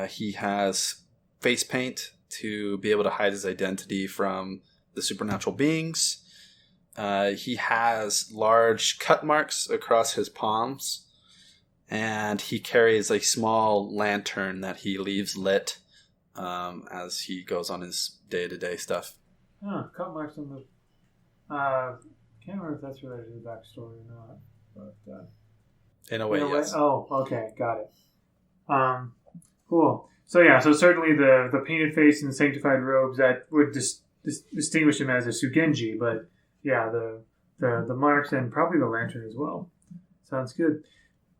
He has face paint to be able to hide his identity from the supernatural beings. He has large cut marks across his palms, and he carries a small lantern that he leaves lit as he goes on his day-to-day stuff. Oh, cut marks on the... can't remember if that's related to the backstory or not. But, In a way, yes. Oh, okay, got it. Cool. So yeah, so certainly the painted face and the sanctified robes, that would distinguish him as a Sugenji, but yeah, the marks and probably the lantern as well. Sounds good.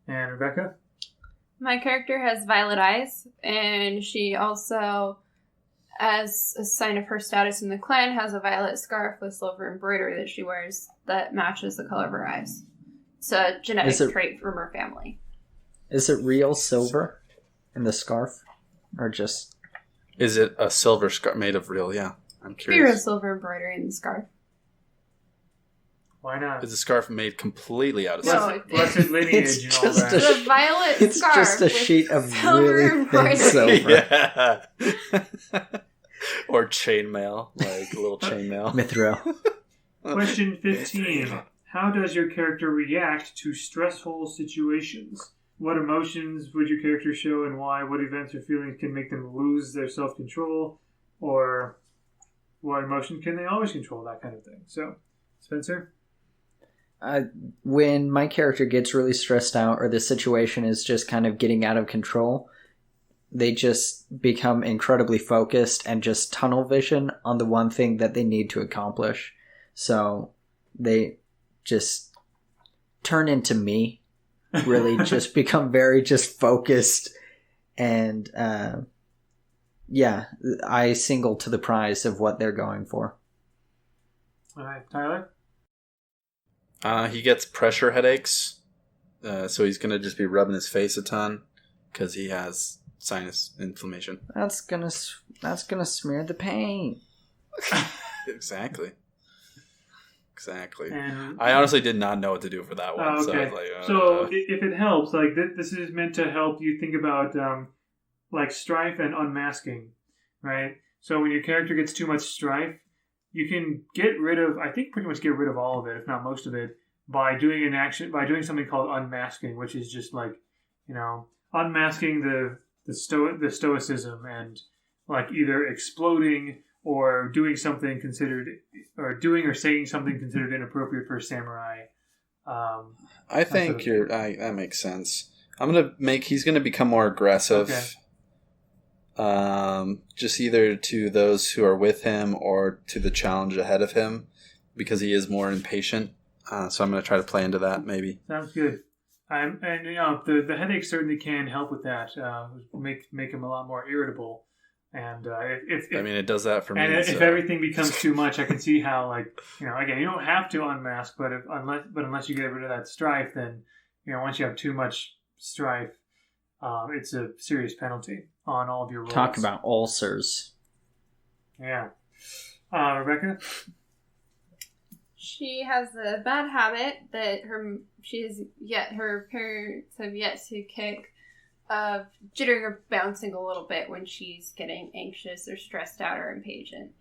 And Rebecca? My character has violet eyes, and she also, as a sign of her status in the clan, has a violet scarf with silver embroidery that she wears that matches the color of her eyes. It's a genetic trait from her family. Is it real silver in the scarf? Or just... Is it a silver scarf made of real? Yeah, I'm Be real curious. silver embroidery in the scarf. Why not? Is the scarf made completely out of No, silver? Blessed lineage It's and all just that. The violet It's scarf just a with sheet of silver really thin embroidery. silver. Yeah. Or chainmail, like a little chainmail. Mithril. Question 15. How does your character react to stressful situations? What emotions would your character show and why? What events or feelings can make them lose their self-control? Or what emotion can they always control? That kind of thing. So, Spencer? When my character gets really stressed out or the situation is just kind of getting out of control, they just become incredibly focused and just tunnel vision on the one thing that they need to accomplish. So they just turn into me, really just become very just focused, and I single to the prize of what they're going for. All right, Tyler? He gets pressure headaches, so he's going to just be rubbing his face a ton because he has sinus inflammation. That's gonna smear the paint. Exactly. And, I honestly did not know what to do for that one. okay. So I was like, So if it helps, like this is meant to help you think about like strife and unmasking, right? So when your character gets too much strife, you can get rid of, I think pretty much get rid of all of it, if not most of it, by doing something called unmasking, which is just like, unmasking the stoicism and like either exploding or doing something considered, or doing or saying something considered inappropriate for a samurai. I think that makes sense. He's gonna become more aggressive. Okay. Just either to those who are with him or to the challenge ahead of him, because he is more impatient. So I'm going to try to play into that, maybe. Sounds good. The headache certainly can help with that. Make him a lot more irritable. And if it does that for me. And if everything becomes too much, I can see how, like, again, you don't have to unmask, but unless you get rid of that strife, then once you have too much strife, it's a serious penalty on all of your rolls. Talk about ulcers. Yeah. Rebecca? She has a bad habit that her parents have yet to kick, of jittering or bouncing a little bit when she's getting anxious or stressed out or impatient.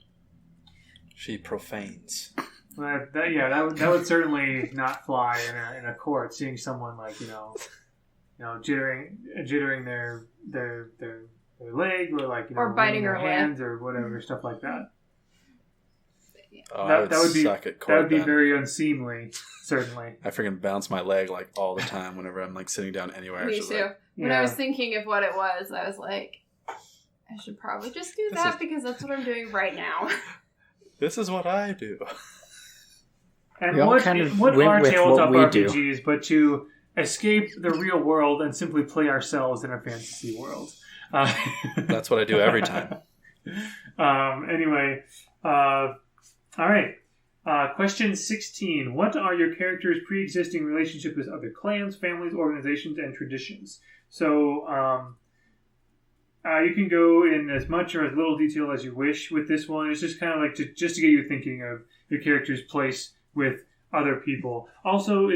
She profanes. That would certainly not fly in a court. Seeing someone like jittering their leg, or like or biting her hands or whatever, stuff like that. Oh, that would be suck at court. That would be very unseemly, certainly. I freaking bounce my leg like all the time whenever I'm like sitting down anywhere. Me too. When I was thinking of what it was, I was like, I should probably just do that because that's what I'm doing right now. This is what I do. And what are tabletop RPGs but to escape the real world and simply play ourselves in a fantasy world? That's what I do every time. Anyway, all right. Question 16. What are your characters' pre-existing relationships with other clans, families, organizations, and traditions? So, you can go in as much or as little detail as you wish with this one. It's just kind of like to get you thinking of your character's place with other people. Also,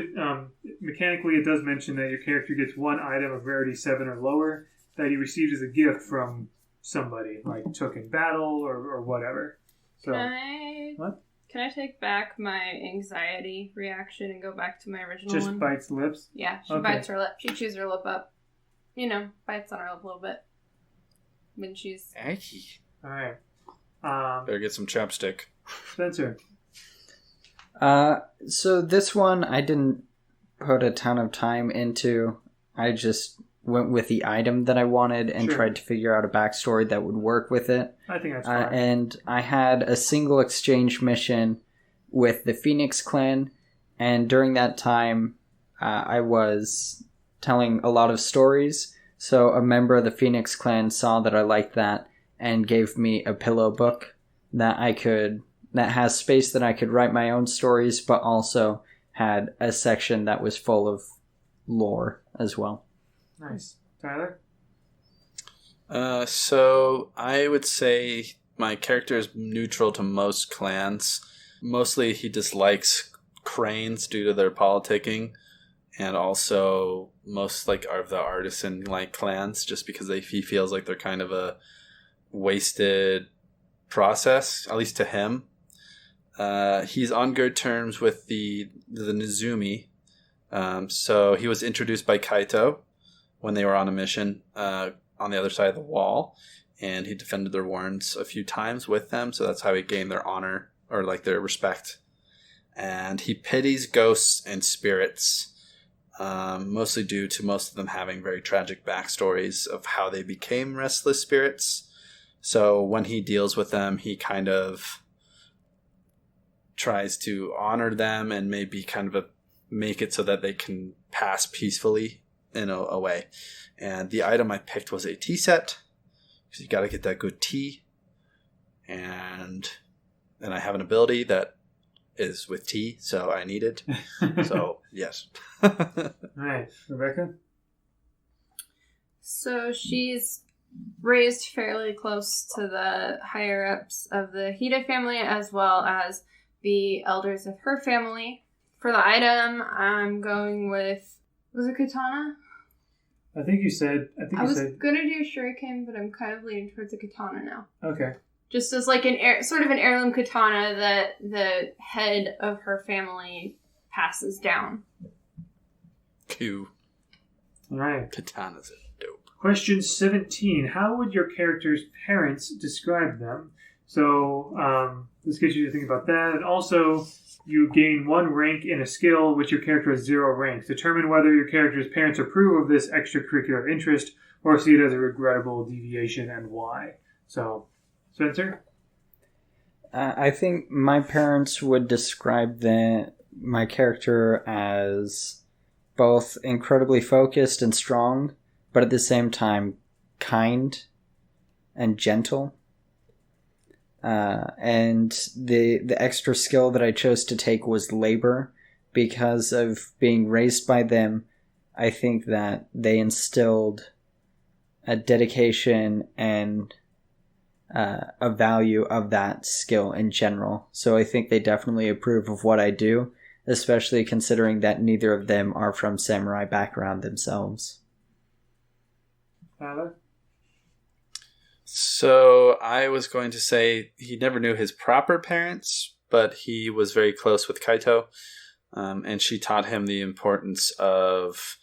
mechanically, it does mention that your character gets one item of rarity 7 or lower that he received as a gift from somebody, like took in battle or whatever. So, Can I take back my anxiety reaction and go back to my original one? Just bites lips? Yeah, she bites her lip. She chews her lip up. Bites on her lip a little bit. When she's... All right. Better get some chapstick. Spencer? So this one I didn't put a ton of time into. I just went with the item that I wanted and tried to figure out a backstory that would work with it. I think that's fine. And I had a single exchange mission with the Phoenix Clan, and during that time I was telling a lot of stories, so a member of the Phoenix Clan saw that I liked that and gave me a pillow book that has space that I could write my own stories, but also had a section that was full of lore as well. Nice. Tyler? So I would say my character is neutral to most clans. Mostly he dislikes cranes due to their politicking, and also most of the artisan clans, just because he feels like they're kind of a wasted process, at least to him. He's on good terms with the Nizumi. So he was introduced by Kaito when they were on a mission on the other side of the wall, and he defended their warrants a few times with them, so that's how he gained their honor, or their respect. And he pities ghosts and spirits, mostly due to most of them having very tragic backstories of how they became restless spirits. So when he deals with them, he kind of tries to honor them and maybe kind of make it so that they can pass peacefully in a way. And the item I picked was a tea set, because you got to get that good tea. And then I have an ability that is with tea, so I need it. So yes. All right, Rebecca? So she's raised fairly close to the higher ups of the Hida family, as well as the elders of her family. For the item, I'm going with, was it katana? I think you said. I was gonna do shuriken, but I'm kind of leaning towards a katana now. Okay. just as like sort of an heirloom katana that the head of her family passes down. Cool. All right. Katanas are dope. Question 17. How would your character's parents describe them? So this gets you to think about that. And also, you gain 1 rank in a skill, which your character has 0 ranks. Determine whether your character's parents approve of this extracurricular interest or see it as a regrettable deviation and why. So, Spencer? I think my parents would describe my character as both incredibly focused and strong, but at the same time kind and gentle. And the extra skill that I chose to take was labor. Because of being raised by them, I think that they instilled a dedication and a value of that skill in general. So I think they definitely approve of what I do, especially considering that neither of them are from samurai background themselves. Tyler? So I was going to say he never knew his proper parents, but he was very close with Kaito, and she taught him the importance of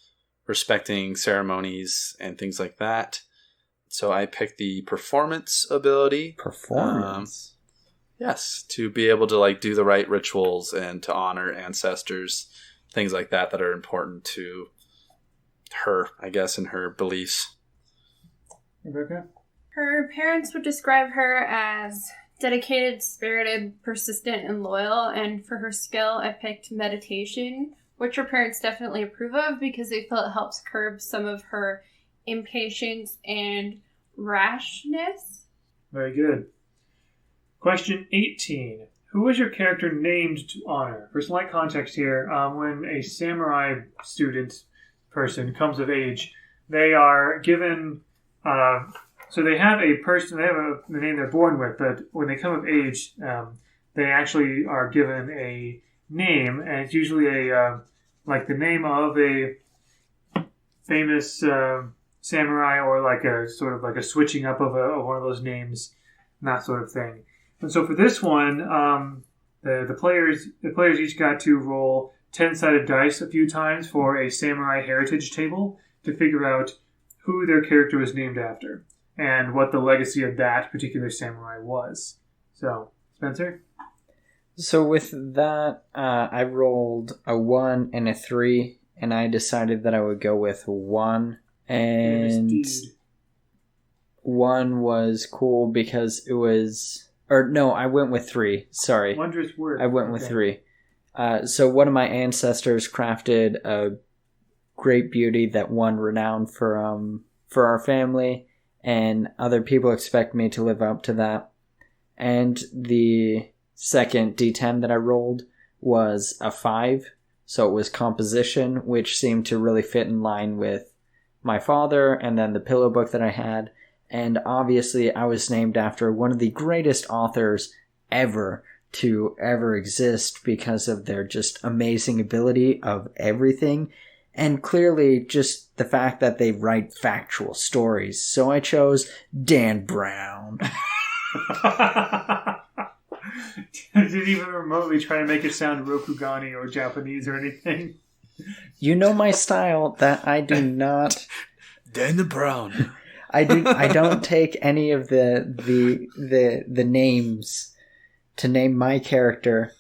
respecting ceremonies and things like that. So I picked the performance ability. Performance? Yes, to be able to like do the right rituals and to honor ancestors, things like that that are important to her, I guess, and her beliefs. Rebecca? Her parents would describe her as dedicated, spirited, persistent, and loyal. And for her skill, I picked meditation, which her parents definitely approve of because they feel it helps curb some of her impatience and rashness. Very good. Question 18. Who was your character named to honor? For some light context here, when a samurai student person comes of age, they are given... so they have a person, they have the name they're born with, but when they come of age, they actually are given a name, and it's usually like the name of a famous samurai, or like a sort of like a switching up of one of those names, and that sort of thing. And so for this one, the players each got to roll 10-sided dice a few times for a samurai heritage table to figure out who their character was named after and what the legacy of that particular samurai was. So, Spencer? So with that, I rolled a 1 and a 3, and I decided that I would go with 1. And 1 was cool because it was... Or no, I went with 3. Sorry. Wondrous word. I went with 3. So one of my ancestors crafted a great beauty that won renown for our family, and other people expect me to live up to that. And the second D10 that I rolled was a 5, so it was composition, which seemed to really fit in line with my father, and then the pillow book that I had. And obviously I was named after one of the greatest authors ever to ever exist because of their just amazing ability of everything. And clearly just the fact that they write factual stories. So I chose Dan Brown. Didn't even remotely try to make it sound Rokugani or Japanese or anything. You know my style, that I do not... Dan Brown. I don't take any of the names to name my character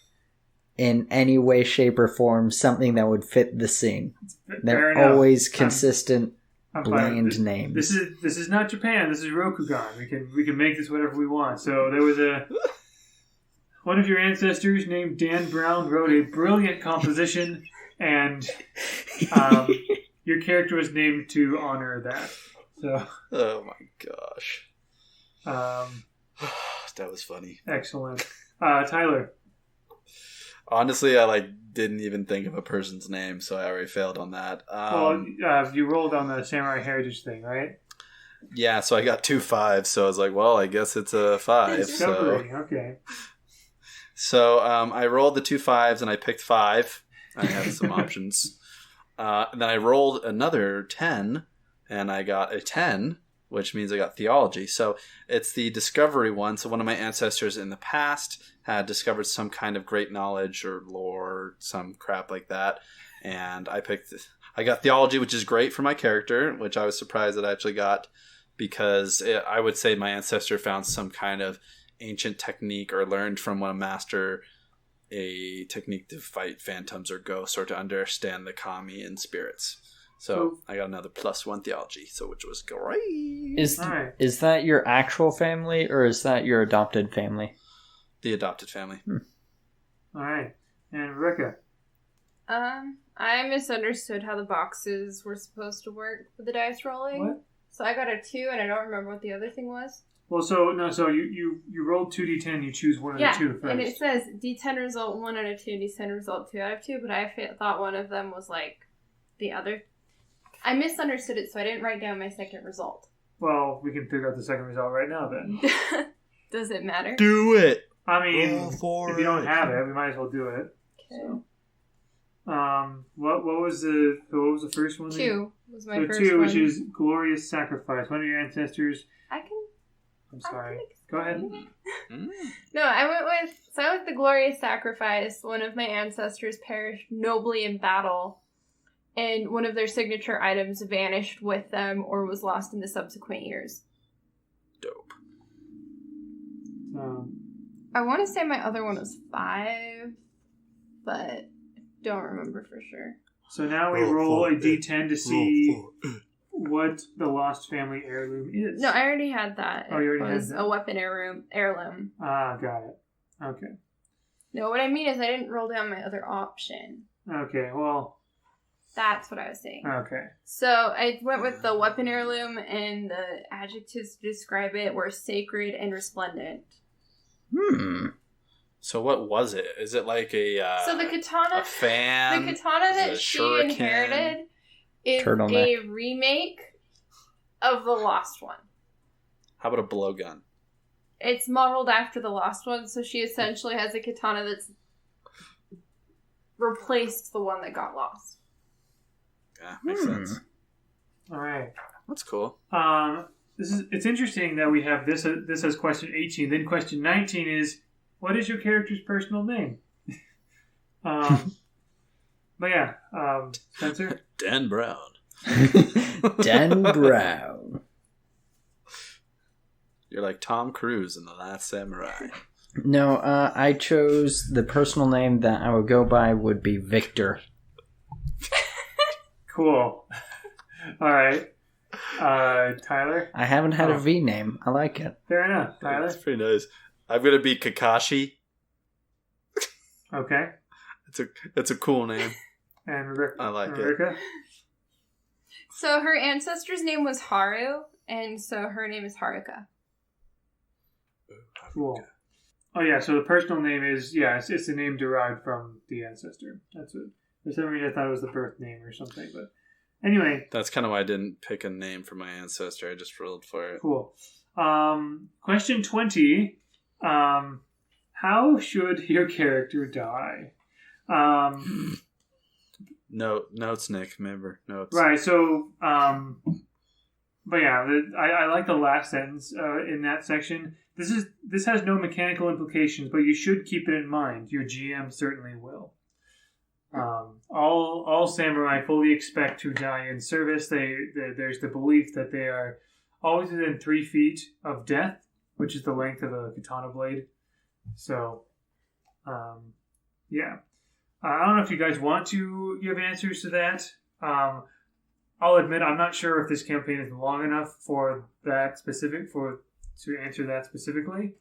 in any way, shape, or form something that would fit the scene. They're always consistent, bland names. This is not Japan. This is Rokugan. We can make this whatever we want. So there was one of your ancestors named Dan Brown wrote a brilliant composition, and your character was named to honor that. So. Oh my gosh. That was funny. Excellent. Tyler. Honestly, I didn't even think of a person's name, so I already failed on that. You rolled on the Samurai Heritage thing, right? Yeah, so I got 2 5s, so I was like, well, I guess it's a 5. Discovery, okay. So I rolled the 2 5s and I picked 5. I had some options. And then I rolled another 10 and I got a 10. which means I got theology. So it's the discovery one. So one of my ancestors in the past had discovered some kind of great knowledge or lore or some crap like that. And I got theology, which is great for my character, which I was surprised that I actually got, because I would say my ancestor found some kind of ancient technique or learned from a master a technique to fight phantoms or ghosts or to understand the kami and spirits. So I got another +1 theology, so which was great. Is that your actual family or is that your adopted family? The adopted family. All right. And Rebecca? I misunderstood how the boxes were supposed to work with the dice rolling. What? So I got a 2, and I don't remember what the other thing was. Well, so you rolled 2d10, you choose one of the two first. And it says D10 result 1 out of 2, D10 result 2 out of 2, but I thought one of them was like the other. I misunderstood it, so I didn't write down my second result. Well, we can figure out the second result right now then. Does it matter? Do it! I mean, if you don't have it, we might as well do it. Okay. So. What was the first one? 2 was my first 2, one. which is glorious sacrifice. One of your ancestors. I'm sorry. Go ahead. No, I went with the glorious sacrifice. One of my ancestors perished nobly in battle, and one of their signature items vanished with them or was lost in the subsequent years. Dope. I want to say my other one was 5, but don't remember for sure. So now we roll a d10 to see what the lost family heirloom is. No, I already had that. Oh, you already It was had that? a weapon heirloom. Ah, got it. Okay. No, what I mean is I didn't roll down my other option. Okay, well... That's what I was saying. Okay. So I went with the weapon heirloom, and the adjectives to describe it were sacred and resplendent. So what was it? Is it like so the katana, a fan? the katana that she shuriken? inherited is Turtleneck. a remake of the lost one. How about a blowgun? It's modeled after the lost one, so she essentially has a katana that's replaced the one that got lost. Yeah, makes sense. All right. That's cool. It's interesting that we have this as question 18. Then question 19 is, what is your character's personal name? But yeah, Spencer? Dan Brown. Dan Brown. You're like Tom Cruise in The Last Samurai. No, I chose the personal name that I would go by would be Victor. Cool. All right. Tyler? I haven't had a V name. I like it. Fair enough. Tyler? That's pretty nice. I'm gonna be Kakashi. Okay. It's a cool name. And Rebecca? I like it. Rebecca? So her ancestor's name was Haru, and so her name is Haruka. Cool. Oh yeah, so the personal name is, it's the name derived from the ancestor. That's it. For some reason I thought it was the birth name or something, but anyway. That's kind of why I didn't pick a name for my ancestor. I just rolled for it. Cool. Question 20. How should your character die? Notes, Nick. Remember, notes. Right, so, but yeah, I like the last sentence in that section. This has no mechanical implications, but you should keep it in mind. Your GM certainly will. All samurai fully expect to die in service. There's the belief that they are always within 3 feet of death, which is the length of a katana blade. So, yeah. I don't know if you guys want to give answers to that. I'll admit I'm not sure if this campaign is long enough for that to answer that specifically,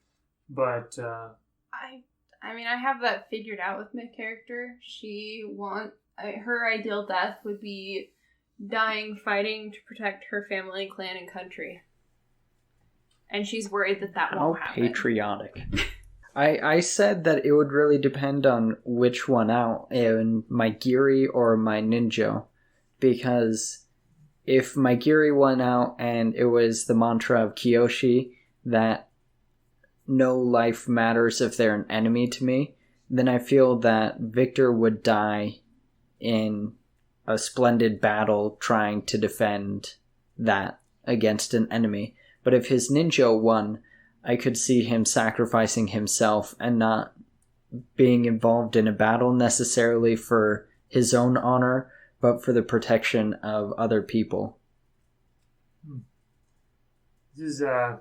but I mean, I have that figured out with my character. Her ideal death would be dying fighting to protect her family, clan, and country. And she's worried that won't happen. How patriotic. I said that it would really depend on which one out, in my Giri or my Ninja, because if my Giri won out and it was the mantra of Kiyoshi that no life matters if they're an enemy to me, then I feel that Victor would die in a splendid battle trying to defend that against an enemy. But if his ninja won, I could see him sacrificing himself and not being involved in a battle necessarily for his own honor, but for the protection of other people. This is the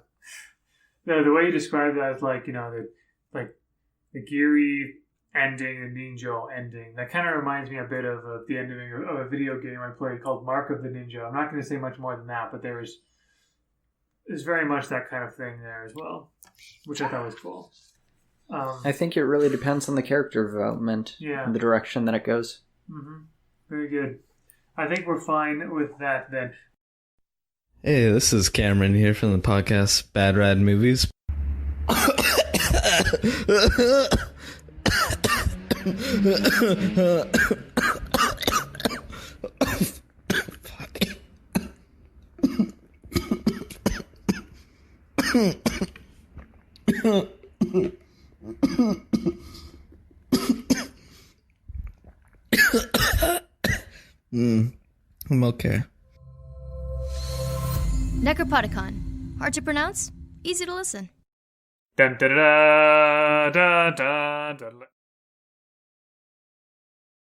way you describe that is like, the Geary ending, the Ninja ending. That kind of reminds me a bit of the ending of a video game I played called Mark of the Ninja. I'm not going to say much more than that, but there's very much that kind of thing there as well, which I thought was cool. I think it really depends on the character development and the direction that it goes. Mm-hmm. Very good. I think we're fine with that then. Hey, this is Cameron here from the podcast Bad Rad Movies. I'm okay. Necropodicon. Hard to pronounce, easy to listen. Dun, da, da, da, da, da, da.